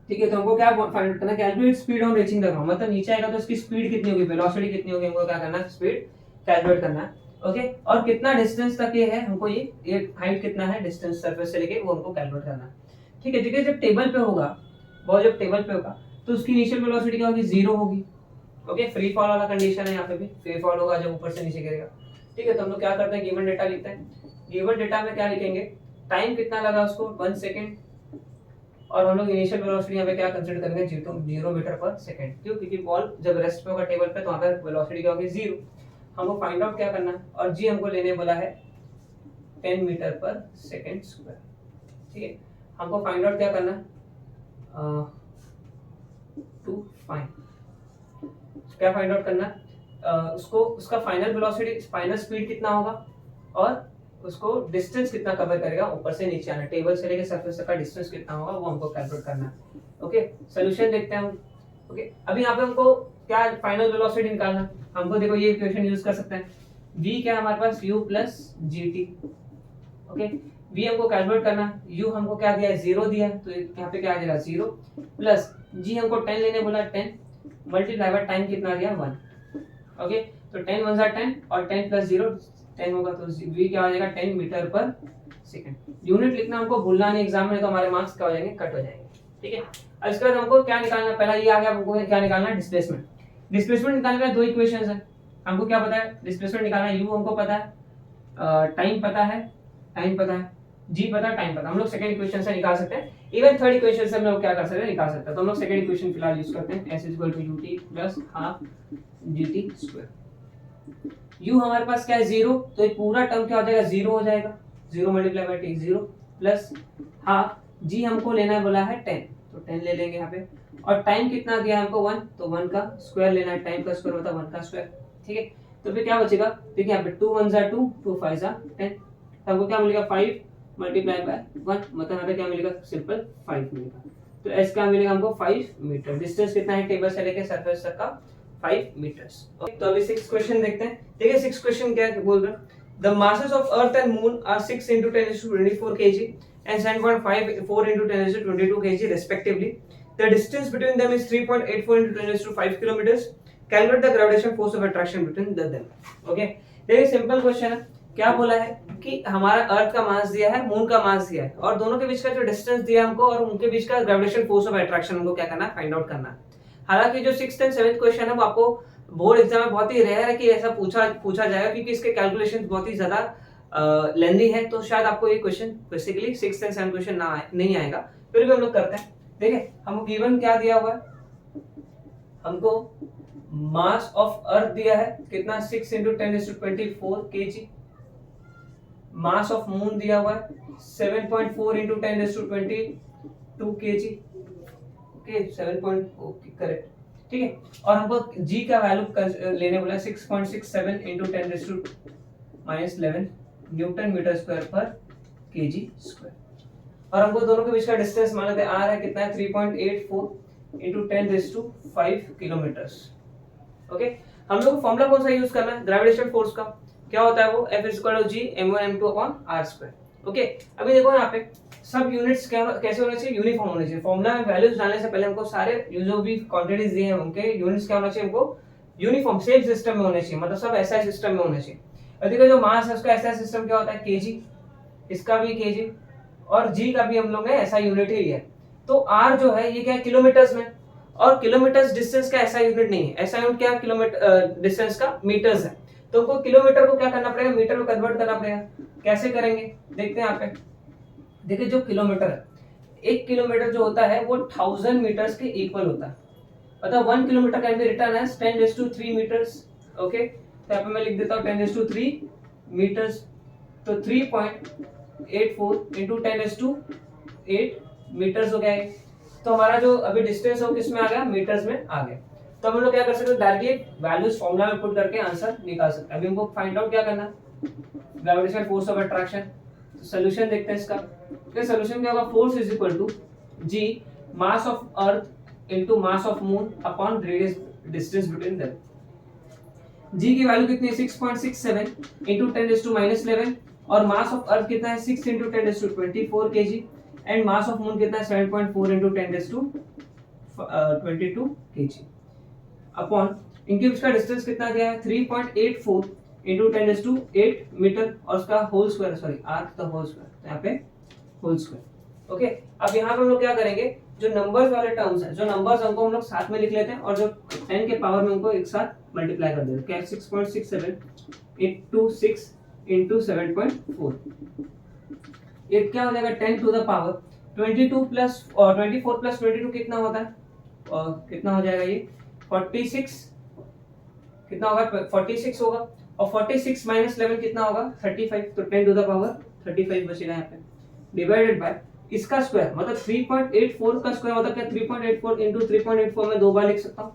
ठीक है, तो हमको क्या फाइंड करना है, calculate speed on reaching the ground, मतलब नीचे आएगा तो इसकी स्पीड कितनी होगी, वेलोसिटी कितनी होगी, हमको क्या करना है, स्पीड कैलकुलेट करना है। ओके, और कितना डिस्टेंस तक ये है, हमको ये हाइट कितना है डिस्टेंस सरफेस से लेके, वो हमको कैलकुलेट करना है। ठीक है, देखिए जब टेबल पे होगा, बॉल जब टेबल पे होगा तो उसकी इनिशियल वेलोसिटी क्या होगी, 0 होगी। ओके, फ्री फॉल वाला कंडीशन है, यहाँ पे भी फ्री फॉल होगा जब ऊपर से नीचे गिरेगा। ठीक है, तो हम लोग क्या करते हैं, गिवन डेटा लिखते हैं। गिवन डेटा में क्या लिखेंगे, टाइम कितना लगा उसको 1 सेकेंड, और हम लोग इनिशियल वेलोसिटी यहाँ पे क्या कंसीडर करेंगे 0 मीटर पर सेकेंड। क्यों, क्योंकि बॉल जब रेस्ट पे होगा टेबल पे तो वहाँ पे वेलोसिटी क्या होगी 0। हमको फाइंड आउट क्या करना है, और जी हमको लेने बोला है 10 मीटर पर सेकेंड स्क्वायर। ठीक है, हमको फाइंड आउट क्या करना है, टू फाइंड क्या फाइंड आउट करना है, उसको उसका फाइनल वेलोसिटी, फाइनल स्पीड कितना होगा और उसको डिस्टेंस कितना कवर करेगा ऊपर से नीचे आना, टेबल से लेके सरफेस तक का डिस्टेंस कितना होगा वो हमको कैलकुलेट करना है। ओके, सॉल्यूशन देखते हैं हम। ओके, अभी यहाँ पे हमको क्या फाइनल वेलोसिटी निकालना है। हमको देखो ये इक्वेशन यूज कर सकते हैं, v क्या है हमारे पास u plus gt। Okay, v हमको कैलकुलेट करना है, u हमको क्या दिया है 0 दिया है, तो यहाँ पे क्या आ जाएगा 0 प्लस g हमको 10 लेने बोला 10 मल्टीप्लाई बाय टाइम कितना दिया 1। ओके, तो 10 1 जा 10 और 10 प्लस 0 10 होगा, तो v क्या हो जाएगा 10 मीटर पर सेकंड। यूनिट लिखना हमको भूलना नहीं एग्जाम में, तो हमारे मार्क्स क्या हो जाएंगे कट हो जाएंगे। ठीक है, अब इसके बाद हमको क्या निकालना, पहला ये आ गया, हमको क्या निकालना है डिस्प्लेसमेंट। डिस्प्लेसमेंट निकालने का दो इक्वेशंस है, हमको क्या पता है डिस्प्लेसमेंट निकालना है, u हमको पता है, टाइम पता है, g पता है, टाइम पता है। हम लोग सेकंड इक्वेशन से निकाल सकते हैं, इवन थर्ड इक्वेशन से हम लोग क्या कर सकते हैं निकाल सकते हैं। तो हम लोग सेकंड इक्वेशन फिलहाल यूज करते हैं, s ut plus half gt square. u हमारे पास क्या है 0, तो ये पूरा टर्म क्या हो जाएगा 0 हो जाएगा, 0 multiply by t 0 plus half g हमको लेना है बोला है 10, तो 10 ले लेंगे यहाँ पे, और टाइम कितना दिया है हमको 1, तो 1 का स्क्वायर लेना है, टाइम का स्क्वायर होता है 1 का स्क्वायर। ठीक है, तो फिर क्या बचेगा, देखिए यहाँ पे 2 1 जा 2, 2 5 जा 10, तो हमको क्या मिलेगा 5 मल्टीप्लाई बाय 1, मतलब यहाँ पे क्या मिलेगा सिंपल 5 मिलेगा। तो s क्या मिलेगा हमको 5 मीटर। डिस्टेंस कितना है टेबल से लेके सरफेस तक का 5 मीटर्स। तो अभी 6 क्वेश्चन देखते हैं। देखिए 6 क्वेश्चन क्या बोल रहे हैं, the masses of earth and moon are 6 into 10 to 24 kg and 7.54 into 10 to 22 kg respectively. The distance between them is 3.84 into 10 to 5 kilometers. Calculate the gravitational force of attraction between them. Okay, देखिए सिंपल क्वेश्चन है, क्या बोला है कि हमारा अर्थ का मास दिया है, मून का मास दिया है, और दोनों के बीच का जो डिस्टेंस दिया है हमको, और उनके बीच का ग्रेविटेशनल फोर्स ऑफ अट्रैक्शन हमको क्या करना है फाइंड आउट करना है। हालांकि जो 6th एंड 7th क्वेश्चन है वो आपको बोर्ड एग्जाम में बहुत ही रेयर है कि ऐसा पूछा जाएगा, क्योंकि इसके कैलकुलेशन बहुत ही ज्यादा लेंथी है, तो शायद आपको ये question basically 6th and 7th question नहीं आएगा, फिर भी हम लोग करते हैं। देखिए हमको गिवन क्या दिया हुआ है, हमको मास ऑफ अर्थ दिया है कितना 6 into 10 to 24 kg, mass of moon दिया हुआ है 7.4 into 10 to 22 kg। Okay 7. Correct, ठीक है, और हमको g का वैल्यू लेने बोला 6.67 into 10 to -11 newton metre square per kg square, और हमको दोनों के बीच का डिस्टेंस मान लेते हैं r है कितना है 3.84 into 10 to 5 किलोमीटर्स। ओके, हम लोग को फॉर्मूला कौन सा यूज करना है ग्रेविटेशनल फोर्स का, क्या होता है वो F = G m1m2/r²। ओके, अभी देखो यहाँ पे सब यूनिट्स कैसे होने चाहिए, यूनिफॉर्म होने चाहिए। फॉर्मूला में वैल्यूज डालने से पहले हमको सारे जो भी क्वांटिटीज दिए हैं उनके यूनिट्स क्या होना चाहिए, हमको यूनिफॉर्म सेम सिस्टम में होने चाहिए, मतलब सब ऐसा सिस्टम में होने चाहिए। और देखो जो मास है उसका ऐसा सिस्टम क्या होता है kg, इसका भी kg, और g का भी हम लोग ने ऐसा यूनिट ही लिया। तो r जो है ये क्या है किलोमीटर्स में, और किलोमीटर्स डिस्टेंस का ऐसा यूनिट नहीं है, ऐसा यूनिट क्या किलोमीटर डिस्टेंस का मीटर्स है, तो हमको किलोमीटर को क्या करना पड़ेगा मीटर में कन्वर्ट करना पड़ेगा। कैसे करेंगे देखते हैं यहाँ पे। देखिए जो किलोमीटर है, 1 किलोमीटर जो होता है वो 1000 मीटर्स के इक्वल होता है, मतलब 1 kilometre can be written as 10⁻³ metres. Okay, तो यहाँ पे मैं लिख देता हूँ 10⁻³ मीटर्स, तो 3.84 into 10⁸8 मीटर्स हो गया है। तो हमारा जो अभी डिस्टेंस है वो किस में आ गया, मीटर्स में आ गया। तो हम लोग क्या कर सकते हैं डायरेक्टली वैल्यूज फॉर्मूला में पुट करके आंसर निकाल सकते हैं। अभी हमको फाइंड आउट क्या करना है ग्रेविटेशनल फोर्स ऑफ अट्रैक्शन। तो सॉल्यूशन देखते हैं इसका। तो सॉल्यूशन क्या होगा, force is equal to g mass of earth into mass of moon upon radius distance between them. g की वैल्यू कितनी है 6.67 इनटू 10⁻⁻11, और मास ऑफ अर्थ कितना है 6 into 10⁻24 kg, and mass of moon कितना है 7.4 इनटू 10⁻22 kg अपॉन इनके बीच का डिस्टेंस कितना दिया है 3.84 इनटू 10⁸8 मीटर, और उसका whole square, sorry arc the whole square, तो यहाँ पे होल स्क्वायर। ओके, अब यहाँ पे हम लोग क्या करेंगे, जो नंबर्स वाले टर्म्स हैं, जो नंबर्स हमको हम लोग साथ में लिख लेते हैं, और जो 10 के पावर में उनको एक साथ मल्टीप्लाई कर देते हैं। क्या 6.67 into 6 into 7.4, ये क्या हो जाएगा 10 to the power 22 plus 24 plus 22 कितना होता है, और कितना हो जाएगा ये 46, कितना होगा 46 होगा, और 46 माइनस 11 कितना होगा 35, तो 10 टू द पावर 35 बचेगा यहाँ पे, डिवाइडेड बाय इसका स्क्वायर, मतलब 3.84 का स्क्वायर मतलब क्या 3.84 into 3.84 में 2 बार लिख सकता हूँ।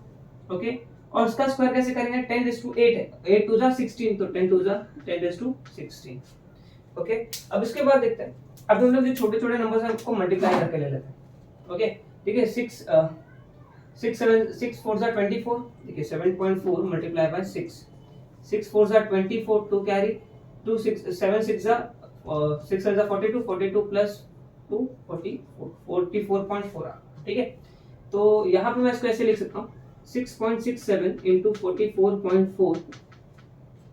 ओके, और उसका स्क्वायर कैसे करेंगे, 10⁸8 है, 8 टू जा 16, तो 10 टू जा 10⁻16। ओके, अब इसके बाद देखते हैं, अब हम लोग जो छोटे छोटे नंबर्स हैं उसको मल्टीप्लाई करके ले लेते हैं। ओके, ठीक है, 6 4 जा 24, देखिए 7.4 मल्टीप्लाई बाय 6, 6 4 जा 24, 2 कैरी, 2 6 7 6 जा 6 7 जा 42, 42 प्लस 2 44, 44.4। ठीक है, तो यहाँ पे मैं इसको ऐसे लिख सकता हूँ 6.67 इंटू 44.4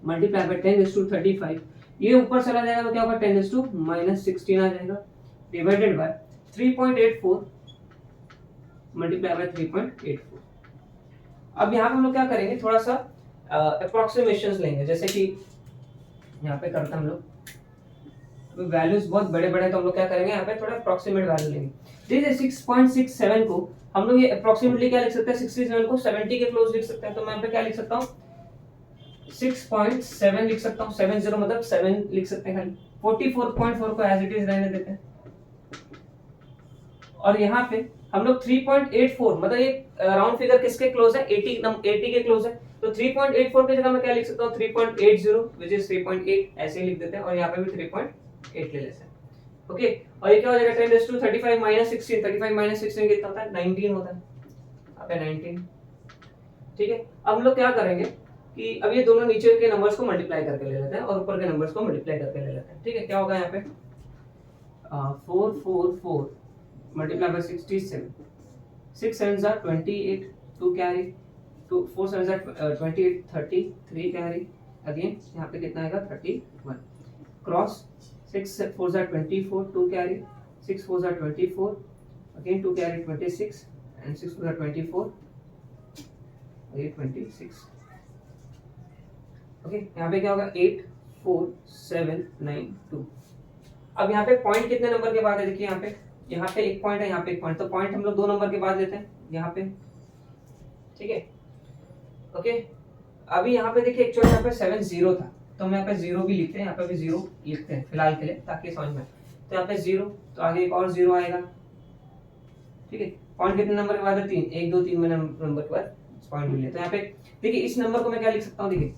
मल्टीप्लाई बाय 10⁻35, ये ऊपर चला जाएगा तो क्या होगा 10⁻16 आ जाएगा, डिवाइडेड बाय 3.84 मल्टीप्लाई बाय 3.84। अब यहाँ पे हम लोग क्या करेंगे, थोड़ा सा अप्रोक्सीमेशंस लेंगे, जैसे कि यहाँ पे करते हम लोग वैल्यूज बहुत बड़े बड़े हैं तो हम लोग क्या करेंगे, यहाँ पे थोड़ा अप्रोक्सीमेट वैल्यू लेंगे। जैसे 6.67 को हम लोग ये अप्रोक्सीमेटली क्या लिख सकते हैं, 67 को 70 के क्लोज लिख सकते हैं, तो मैं यहाँ पे क्या लिख सकता हूँ 6.7 लिख सकता हूँ, 70 मतलब 7 लिख सकते हैं खाली, 44.4 को एज इट इज रहने देते हैं। और यहाँ पे हम लोग 3.84 मतलब ये राउंड फिगर किसके क्लोज है, 80 के क्लोज है, तो 3.84 की जगह मैं क्या लिख सकता हूँ 3.80 व्हिच इज 3.8 ऐसे ही लिख देते हैं, और यहाँ पे भी 3.8 ले लेते हैं। ओके, और ये क्या हो जाएगा 10⁻35 - 16, 35 - 16 कितना होता है 19 होता है, यहाँ पे 19। ठीक है, अब हम लोग क्या करेंगे कि अब ये दोनों नीचे के नंबर्स को मल्टीप्लाई करके ले लेते हैं और ऊपर के नंबर्स को मल्टीप्लाई करके ले लेते हैं। ठीक है, क्या होगा यहाँ पे 444 मल्टीप्लाई बाय 67, 6 7 जा 28, 2 कैरी, 2 4 7 जा 28, 30, 3 कैरी, अगेन यहाँ पे कितना आएगा 31, क्रॉस 6 4 जा 24, 2 कैरी, 6 4 जा 24, अगेन 2 कैरी 26 एंड 6 4 जा 24, ये 26। ओके, यहाँ पे क्या होगा 8 4 7 9 2। अब यहाँ पे पॉइंट कितने नंबर के बाद है, देखिए यहाँ पे एक पॉइंट है, यहाँ पे एक पॉइंट, तो पॉइंट हम लोग 2 नंबर के बाद लेते हैं यहाँ पे। ठीक है, ओके, अभी यहाँ पे देखिए एक्चुअली यहाँ पे 7 0 था, तो हम यहाँ पे 0 भी लिखते हैं, यहाँ पे भी 0 लिखते हैं फिलहाल के लिए ताकि समझ में। तो यहाँ पे 0, तो आगे एक और 0 आएगा। ठीक है, पॉइंट कितने नंबर के बाद है 3, 1 2 3 में नंबर के बाद पॉइंट मिले, तो यहाँ पे देखिए इस नंबर को मैं क्या लिख सकता हूँ, देखिए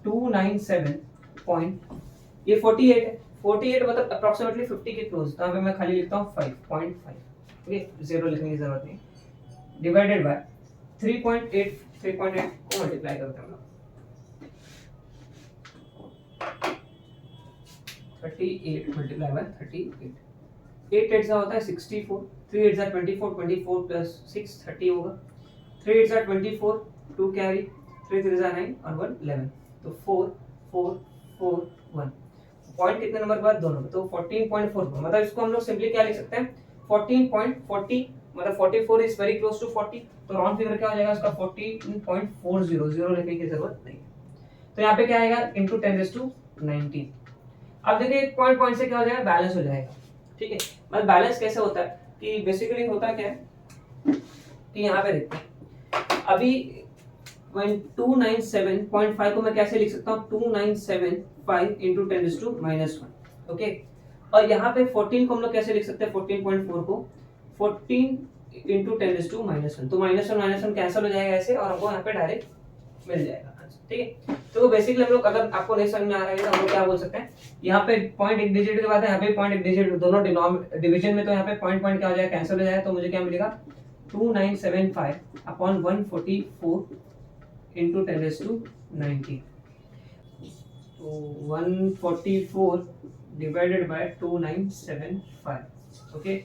297 पॉइंट, ये 48 है, 48 मतलब अप्रोक्सीमेटली 50 के क्लोज, तो यहाँ पे मैं खाली लिखता हूँ 5.5। ओके, 0 लिखने की जरूरत नहीं, डिवाइडेड बाय 3.8 को मल्टीप्लाई करते हैं 38 मल्टीप्लाई बाय 38, 8 8 होता है 64, 3 8 24, 24 प्लस 6 30 होगा, 3 8 24, 2 कैरी, 3 3 9 और 1 11, तो 4 4 4 1। पॉइंट कितने नंबर के बाद, 2 नंबर, तो 14.4, मतलब इसको हम लोग सिंपली क्या लिख सकते हैं 14.40, मतलब 44 इज वेरी क्लोज टू 40, तो राउंड फिगर क्या हो जाएगा उसका 14.400, 0 लिखने की जरूरत नहीं। तो यहाँ पे क्या आएगा इनटू 10⁻19। अब देखिए पॉइंट पॉइंट से क्या हो जाएगा, बैलेंस हो जाएगा। ठीक है, मतलब बैलेंस कैसे होता है कि बेसिकली होता क्या है कि यहाँ पे देखते हैं, अभी 297.5 को मैं कैसे लिख सकता हूँ 297.5 इंटू 10⁻⁻1। ओके, और यहाँ पे 14 को हम लोग कैसे लिख सकते हैं 14.4 को 14 इंटू 10⁻⁻1, तो -1 कैंसिल हो जाएगा ऐसे, और हमको यहाँ पे डायरेक्ट मिल जाएगा। ठीक है, तो बेसिकली हम लोग, अगर आपको नहीं समझ में आ रहा है तो हम लोग क्या बोल सकते हैं, यहाँ पे पॉइंट एक डिजिट के बाद है, यहाँ पे पॉइंट एक डिजिट, दोनों डिवीजन में, तो यहाँ पे पॉइंट पॉइंट क्या हो जाएगा कैंसिल हो जाएगा, तो मुझे क्या मिलेगा 2975 अपॉन 144 इंटू 10⁻19, तो 144 डिवाइडेड बाय 2975। ओके,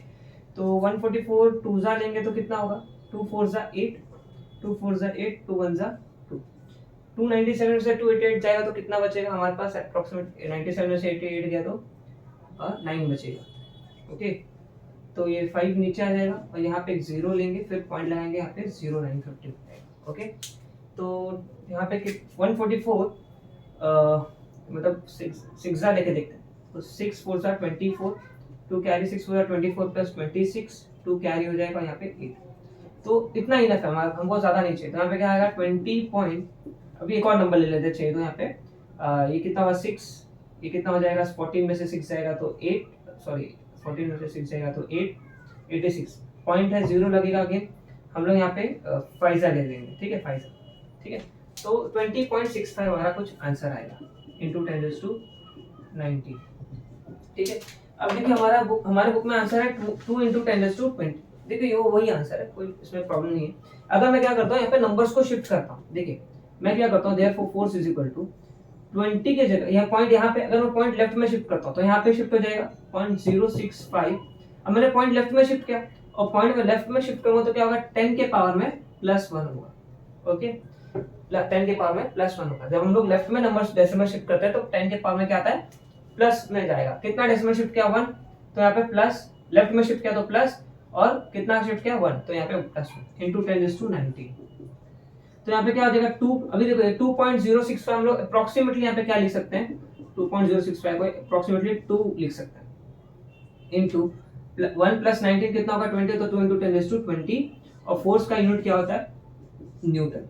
तो 144 2 जा लेंगे तो कितना होगा, 2 4 जा 8, 2 4 जा 8, 2 1 जा 2, 297 से 288 जाएगा तो कितना बचेगा हमारे पास, अप्रोक्सीमेट 97 से 88 गया तो 9 बचेगा। ओके, तो ये 5 नीचे आ जाएगा, और यहाँ पे एक 0 लेंगे, फिर पॉइंट लगाएंगे, यहाँ पे 0950 आएगा। ओके, तो यहाँ पे 144 मतलब 6 लेके देखते हैं, तो 6 4 जा 24, 2 कैरी, 6 4 जा 24 प्लस 26, 2 कैरी हो जाएगा, यहाँ पे 8, तो इतना ही इनफ है हमारा, हमको ज्यादा नहीं चाहिए। तो यहाँ पे क्या आएगा 20 पॉइंट, अभी एक और नंबर ले लेते चाहिए, तो यहाँ पे ये कितना हुआ 6, ये कितना हो जाएगा 14 में से 6 जाएगा तो 8, सॉरी 14 में से 6 जाएगा तो 8 86 पॉइंट है, 0 लगेगा, अगेन हम लोग यहाँ पे फाइजा ले लेंगे। ठीक है, फाइजा, ठीक है, तो 20.65 हमारा कुछ आंसर आएगा इंटू 10⁻90। ठीक है, अब देखिए हमारे बुक में आंसर है 2 इंटू 10⁻20। देखिए ये वही आंसर है, कोई इसमें प्रॉब्लम नहीं है। अगर मैं क्या करता हूँ यहाँ पे नंबर्स को शिफ्ट करता हूँ, देखिए मैं क्या करता हूँ, therefore force is equal to 20 के जगह यह पॉइंट यहाँ पे अगर मैं पॉइंट लेफ्ट में शिफ्ट करता हूँ तो यहाँ पे शिफ्ट हो जाएगा 0.065। अब मैंने पॉइंट लेफ्ट में शिफ्ट किया और पॉइंट में लेफ्ट में शिफ्ट करूंगा तो क्या होगा, 10 के पावर में +1 होगा। ओके, 10 के पावर में +1 होगा। जब हम लोग लेफ्ट में नंबर डेसिमल शिफ्ट करते हैं तो 10 के पावर में क्या आता है, प्लस में जाएगा। कितना डेसिमल शिफ्ट किया, 1, तो यहाँ पे प्लस, लेफ्ट में शिफ्ट किया तो प्लस, और कितना शिफ्ट किया 1, तो यहाँ पे +1 इंटू 10⁻90। तो यहाँ पे क्या हो जाएगा 2, अभी देखो 2.065 हम लोग अप्रोक्सीमेटली यहाँ पे क्या लिख सकते हैं, 2.065 को अप्रोक्सीमेटली 2 लिख सकते हैं इंटू 1 + 19 कितना होगा 20, तो 2 इंटू 10⁻20। और फोर्स का यूनिट क्या होता है, न्यूटन।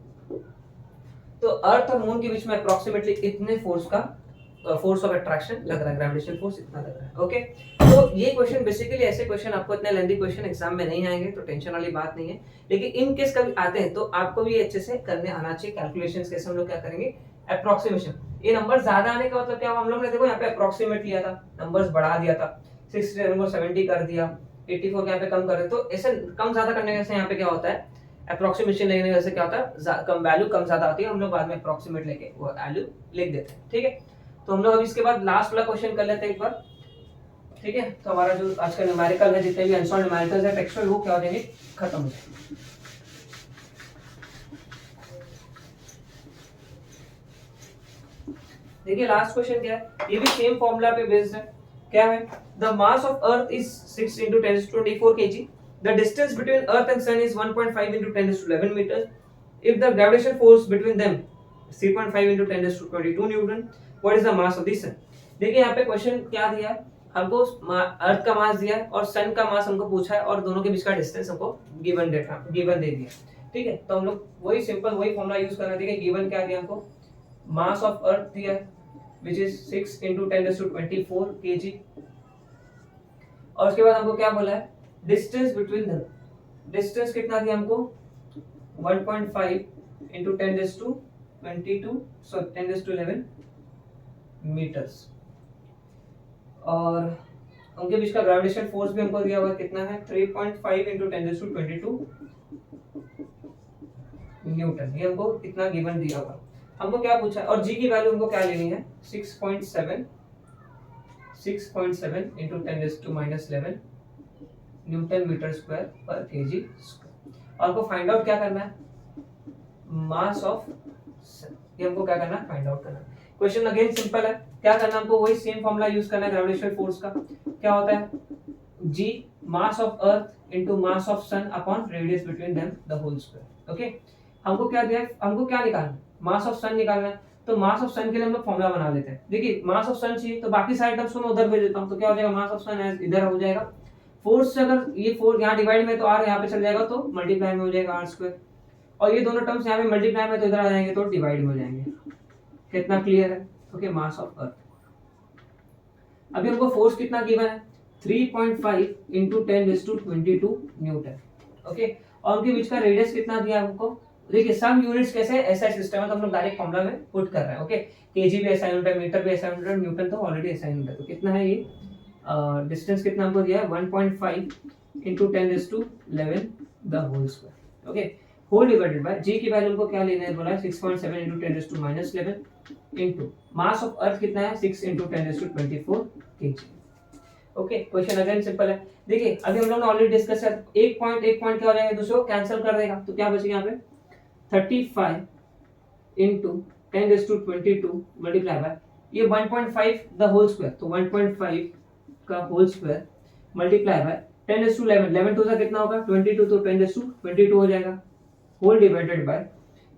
तो अर्थ और मून के बीच में अप्रोक्सीमेटली इतने फोर्स ऑफ अट्रैक्शन लग रहा है, ग्रेविटेशनल फोर्स इतना लग रहा है। ओके, तो ये क्वेश्चन बेसिकली ऐसे क्वेश्चन आपको इतने लेंथी क्वेश्चन एग्जाम में नहीं आएंगे, तो टेंशन वाली बात नहीं है। लेकिन इन केस कभी आते हैं तो आपको भी अच्छे से करने आना चाहिए। कैलकुलेशंस कैसे हम लोग क्या करेंगे, अप्रोक्सीमेशन। ये नंबर ज्यादा आने का मतलब क्या, हम लोग ने देखो यहाँ पे अप्रोक्सीमेट लिया था, नंबर्स बढ़ा दिया था, 60 को 70 कर दिया, 84 यहाँ पे कम कर रहे, तो ऐसे कम ज्यादा करने से यहाँ पे क्या होता है, अप्रोक्सीमेशन लेने से क्या होता है, कम वैल्यू कम ज्यादा आती है, हम लोग बाद में अप्रोक्सीमेट लेके वो वैल्यू लिख देते हैं। ठीक है, तो हम लोग अभी इसके बाद लास्ट वाला क्वेश्चन कर लेते हैं एक बार। ठीक है, तो हमारा जो आज का न्यूमेरिकल है, जितने भी अनसॉल्व्ड न्यूमेरिकल्स है टेक्सचुअल, वो क्या हो जाएंगे, खत्म हो जाएंगे। देखिए लास्ट क्वेश्चन क्या है, ये भी सेम फॉर्मूला पे बेस्ड है। क्या है, the mass of earth is 6 × 10⁻24 kg, the distance between earth and sun is 1.5 × 10⁻11 metre, if the gravitation force between them 3.5 × 10⁻22 newton, what is the mass of the sun. देखिए यहाँ पे क्वेश्चन क्या दिया है हमको, अर्थ का मास दिया है और सन का मास हमको पूछा है, और दोनों के बीच का डिस्टेंस हमको गिवन दे दिया। ठीक है, तो हम लोग वही सिंपल वही फॉर्मूला यूज कर रहे हैं। देखिए गिवन क्या दिया हमको, मास ऑफ अर्थ दिया है which is 6 × 10⁻24 kg, और उसके बाद हमको क्या बोला है, डिस्टेंस बिटवीन देम, डिस्टेंस कितना दिया हमको 1.5 × 10⁻11 मीटर्स, और उनके बीच का ग्रेविटेशन फोर्स भी हमको दिया हुआ कितना है, 3.5 × 10⁻22 न्यूटन। ये हमको इतना गिवन दिया हुआ। हमको क्या पूछा है, और जी की वैल्यू हमको क्या लेनी है, 6.7 × 10⁻11 न्यूटन मीटर स्क्वायर पर केजी स्क्वायर। और हमको फाइंड आउट क्या करना है, मास ऑफ सन, ये हमको क्या करना है, फाइंड आउट करना है। क्वेश्चन अगेन सिंपल है, क्या करना है हमको, वही सेम फॉर्मूला यूज करना है ग्रेविटेशनल फोर्स का। क्या होता है, G mass of earth into mass of sun upon radius between them the whole square. Okay, हमको क्या दिया, हमको क्या निकालना, मास ऑफ सन निकालना है। तो मास ऑफ सन के लिए हम लोग फॉर्मूला बना लेते हैं। देखिए मास ऑफ सन चाहिए तो बाकी सारे टर्म्स को मैं उधर भेज देता हूं, तो क्या हो जाएगा, मास ऑफ सन इधर हो जाएगा, फोर्स से अगर ये फोर्स यहाँ डिवाइड में तो r यहाँ पे चल जाएगा तो मल्टीप्लाई में हो जाएगा r², और ये दोनों टर्म्स यहाँ पे मल्टीप्लाई में तो इधर आ जाएंगे तो डिवाइड में हो जाएंगे। कितना क्लियर है। ओके, मास ऑफ अर्थ। अभी हमको फोर्स कितना गिवन है, 3.5 × 10⁻22 न्यूटन। ओके, और उनके बीच का रेडियस कितना दिया हमको, देखिए सब यूनिट्स कैसे ऐसा सिस्टम है तो हम लोग डायरेक्ट फॉर्मूला में पुट कर रहे हैं। ओके, केजी भी ऐसा यूनिट है, मीटर भी ऐसा यूनिट है, न्यूटन तो ऑलरेडी ऐसा यूनिट है। तो कितना है ये, डिस्टेंस कितना हमको दिया है, 1.5 × 10⁻11 the whole square. Okay, whole divided by G की वैल्यू हमको क्या लेना है, बोला है 6.7 × 10⁻11 इनटू मास ऑफ अर्थ कितना है, 6 × 10⁻24 kg। Okay, question again simple है। देखिए अभी हम लोग ने ऑलरेडी डिस्कस किया, एक पॉइंट क्या हो जाएगा, दूसरे को कैंसिल कर देगा, तो क्या बचेगा यहाँ पे 35 × 10⁻22 मल्टीप्लाई बाय ये 1.5 द होल स्क्वायर, तो 1.5 का होल स्क्वायर मल्टीप्लाई बाय 10⁻11, 11 टू सा कितना होगा 22, तो 10⁻22 हो जाएगा, होल डिवाइडेड बाय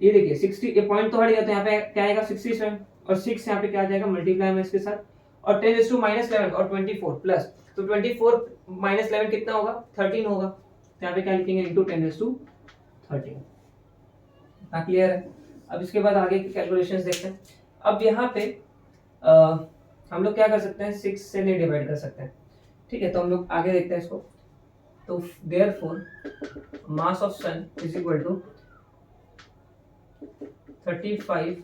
ये देखिए 60, ये पॉइंट तो हट गया तो यहाँ पे क्या आएगा 67, और 6 यहाँ पे क्या आ जाएगा मल्टीप्लाई में इसके साथ, और 10⁻11 और 24 प्लस, तो 24 - 11 कितना होगा 13 होगा, तो यहाँ पे क्या लिखेंगे इंटू 10⁻13। क्लियर है। अब इसके बाद आगे की कैलकुलेशंस देखते हैं। अब यहाँ पे हम लोग क्या कर सकते हैं, 6 से नहीं डिवाइड कर सकते हैं। ठीक है, तो हम लोग आगे देखते हैं इसको। तो therefore mass of sun is equal to 35,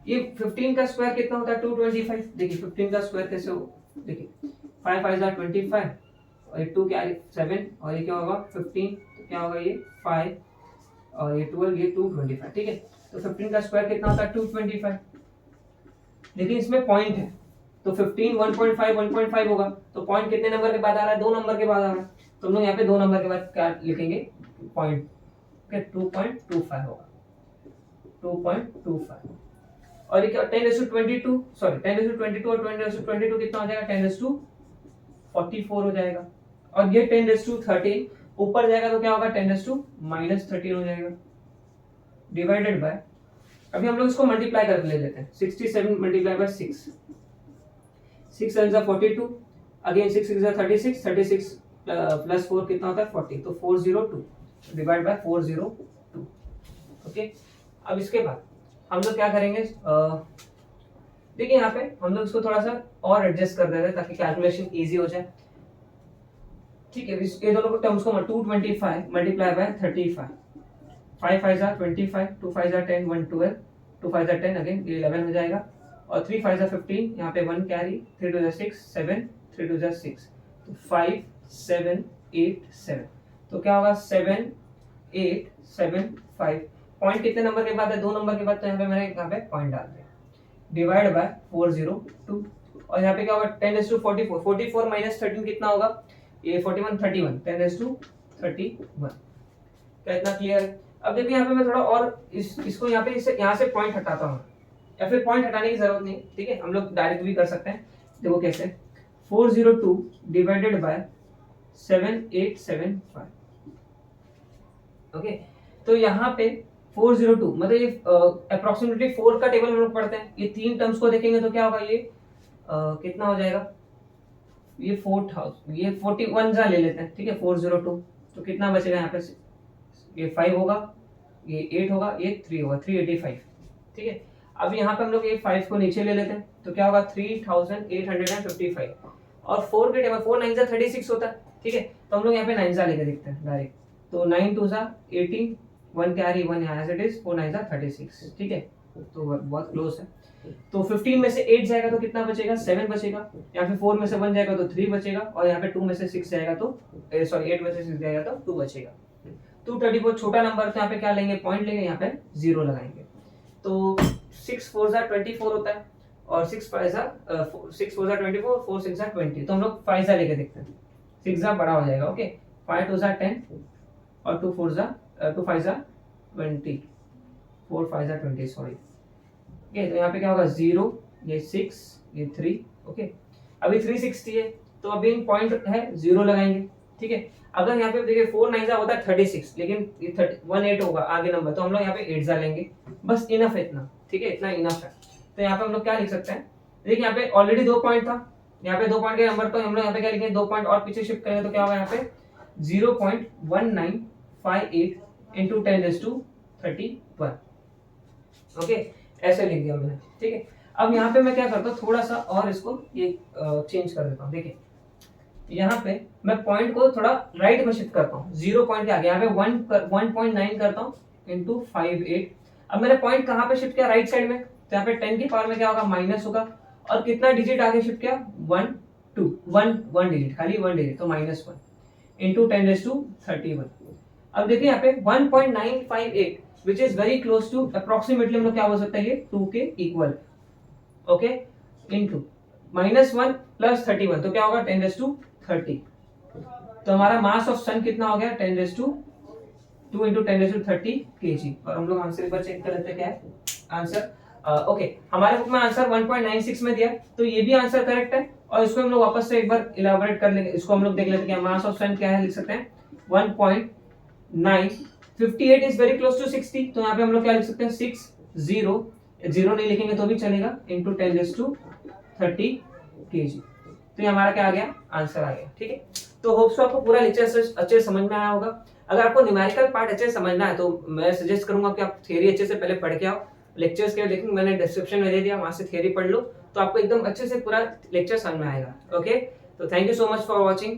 ये 15 का स्क्वायर कितना होता है 225। देखिए 15 का स्क्वायर कैसे हो, देखिए 5 5 जा 25 और ये 2 क्या है 7 और ये क्या होगा 15, तो क्या होगा ये 5 और ये 12, ये 225। ठीक है, तो 15 का स्क्वायर कितना होता है 225। लेकिन इसमें पॉइंट है तो 15 1.5 1.5 होगा, तो पॉइंट कितने नंबर के बाद आ रहा है 2 नंबर के बाद आ रहा है, तो हम लोग यहाँ पे 2 नंबर के बाद क्या लिखेंगे पॉइंट, 2.25 होगा 2.25। और ये क्या 10⁻22 सॉरी 10⁻22 और 20⁻22 कितना हो जाएगा 10⁻44 हो जाएगा। और ये 10⁻13 ऊपर जाएगा तो क्या होगा 10⁻−13 हो जाएगा डिवाइडेड बाय, अभी हम लोग इसको मल्टीप्लाई करके ले लेते हैं 67 मल्टीप्लाई बाय 6 7 जा 42 अगेन 6 6 जा 36 36 प्लस 4 कितना होता है 40, तो 402 डिवाइड बाय 402। ओके, अब इसके बाद हम लोग क्या करेंगे, देखिए यहाँ पे हम लोग इसको थोड़ा सा और एडजस्ट कर देते हैं ताकि कैलकुलेशन इजी हो जाए। ठीक है, ये दोनों टर्म्स को 225 मल्टीप्लाई बाय 35 5 5 जा 25 2 5 जा 10 1 12 2 5 जा 10 अगेन ये 11 हो जाएगा और 3 5 जा 15 यहाँ पे 1 कैरी 3 2 जा 6 7 3 2 जा 6 तो 5 7 8 7, तो क्या होगा 7 8 7 5। पॉइंट कितने नंबर के बाद है 2 नंबर के बाद, तो यहाँ पे मैंने यहाँ पे पॉइंट डाल दिया डिवाइड बाय 402 और यहाँ पे क्या होगा 10⁻44 44 माइनस 13 कितना होगा ये 41 31 10⁻31। क्या इतना क्लियर है? अब देखिए यहाँ पे मैं थोड़ा और इसको यहाँ पे इससे यहाँ से पॉइंट हटाता हूँ या फिर पॉइंट हटाने की जरूरत नहीं, ठीक है हम लोग डायरेक्ट भी कर सकते हैं। देखो कैसे 402 डिवाइडेड बाय 7875। ओके, तो यहाँ पे 402 मतलब ये अप्रोक्सीमेटली 4 का टेबल हम लोग पढ़ते हैं, ये 3 टर्म्स को देखेंगे तो क्या होगा ये कितना हो जाएगा ये 4000 ये 41 जा ले लेते हैं, ठीक है 402 तो कितना बचेगा यहाँ पे ये 5 होगा ये 8 होगा ये 3 होगा 385। ठीक है, अब यहाँ पे हम लोग ये 5 को नीचे ले लेते हैं तो क्या होगा 3855 और 4 के टेबल 4 9 जा 36 होता है। ठीक है, तो हम लोग यहाँ पे 9 जा लेके देखते हैं डायरेक्ट, तो 9 2 जा 18 1 कैरी 1 यहाँ एज इट इज 4 9 जा 36। ठीक है, तो बहुत क्लोज है। तो 15 में से 8 जाएगा तो कितना बचेगा 7 बचेगा, यहाँ पे 4 में से 1 जाएगा तो 3 बचेगा और यहाँ पे 2 में से 6 जाएगा तो सॉरी 8 में से 6 जाएगा तो 2 बचेगा। 234 छोटा नंबर, तो यहाँ पे क्या लेंगे पॉइंट लेंगे, यहाँ पे 0 लगाएंगे, तो 6 4 जा 24 होता है और 6 4 जा 24 4 6 जा 20, तो हम लोग 5 जा लेके देखते हैं 6 जा बड़ा हो जाएगा। ओके 5 2 जा 10 और 2 4 जा 2 5 जा 20 4 5 जा 20 सॉरी। ओके, तो यहाँ पे क्या होगा 0 ये 6 ये 3। ओके, अभी 360 है तो अभी पॉइंट है 0 लगाएंगे। ठीक है, अगर यहाँ पे देखिए 4 9 जा होता है 36 लेकिन ये 18 होगा आगे नंबर, तो हम लोग यहाँ पे 8 जा लेंगे, बस इनफ है इतना। ठीक है, इतना इनफ है। तो यहाँ पे हम लोग क्या लिख सकते हैं, देखिए यहाँ पे ऑलरेडी 2 पॉइंट था, यहाँ पे 2 पॉइंट के नंबर, तो हम लोग यहाँ पे क्या लिखेंगे 2 पॉइंट और पीछे शिफ्ट करेंगे तो क्या होगा यहाँ पे 0.1958 इंटू 10⁻31। ओके, ऐसे लिख दिया मैंने। ठीक है, अब यहाँ पे मैं क्या करता हूँ थोड़ा सा और इसको ये चेंज कर देता हूँ। देखिए यहाँ पे मैं पॉइंट को थोड़ा राइट में शिफ्ट करता हूँ, 0 पॉइंट के आगे यहाँ पे 1.9 करता हूँ इंटू 58। अब मैंने पॉइंट कहाँ पे शिफ्ट किया राइट साइड में, तो यहाँ पे 10 की पावर में क्या होगा माइनस होगा और कितना डिजिट आगे शिफ्ट किया 1 डिजिट, खाली 1 डिजिट, तो -1 इंटू 10⁻31। अब देखिए यहाँ पे 1.958 which is very close to approximately हम लोग क्या बोल सकते हैं ये 2 के इक्वल। ओके, इंटू -1 प्लस 31 तो क्या होगा 10⁻30। तो हमारा मास ऑफ सन कितना हो गया 10⁻2 इंटू 10⁻30 kg। और हम लोग आंसर एक बार चेक कर लेते हैं क्या है आंसर। ओके, हमारे बुक में आंसर 1.96 में दिया, तो ये भी आंसर करेक्ट है। और इसको हम लोग वापस से एक बार इलाबोरेट कर लेंगे, इसको हम लोग देख लेते हैं मास ऑफ सन क्या है, लिख सकते हैं 1.958 इज वेरी क्लोज टू 60, तो यहाँ पे हम लोग क्या लिख सकते हैं 0 नहीं लिखेंगे तो भी चलेगा इंटू 10⁻30 kg। तो ये हमारा क्या आ गया आंसर आ गया। ठीक है, तो होप्स आपको पूरा लेक्चर अच्छे समझ में आया होगा। अगर आपको न्यूमेरिकल पार्ट अच्छे समझना है तो मैं सजेस्ट करूंगा कि आप थ्योरी अच्छे से पहले पढ़ के आओ। लेक्चर्स के लेकिन मैंने डिस्क्रिप्शन में दे दिया, वहां से थ्योरी पढ़ लो तो आपको एकदम अच्छे से पूरा लेक्चर समझ में आएगा। ओके, तो thank you so much for watching.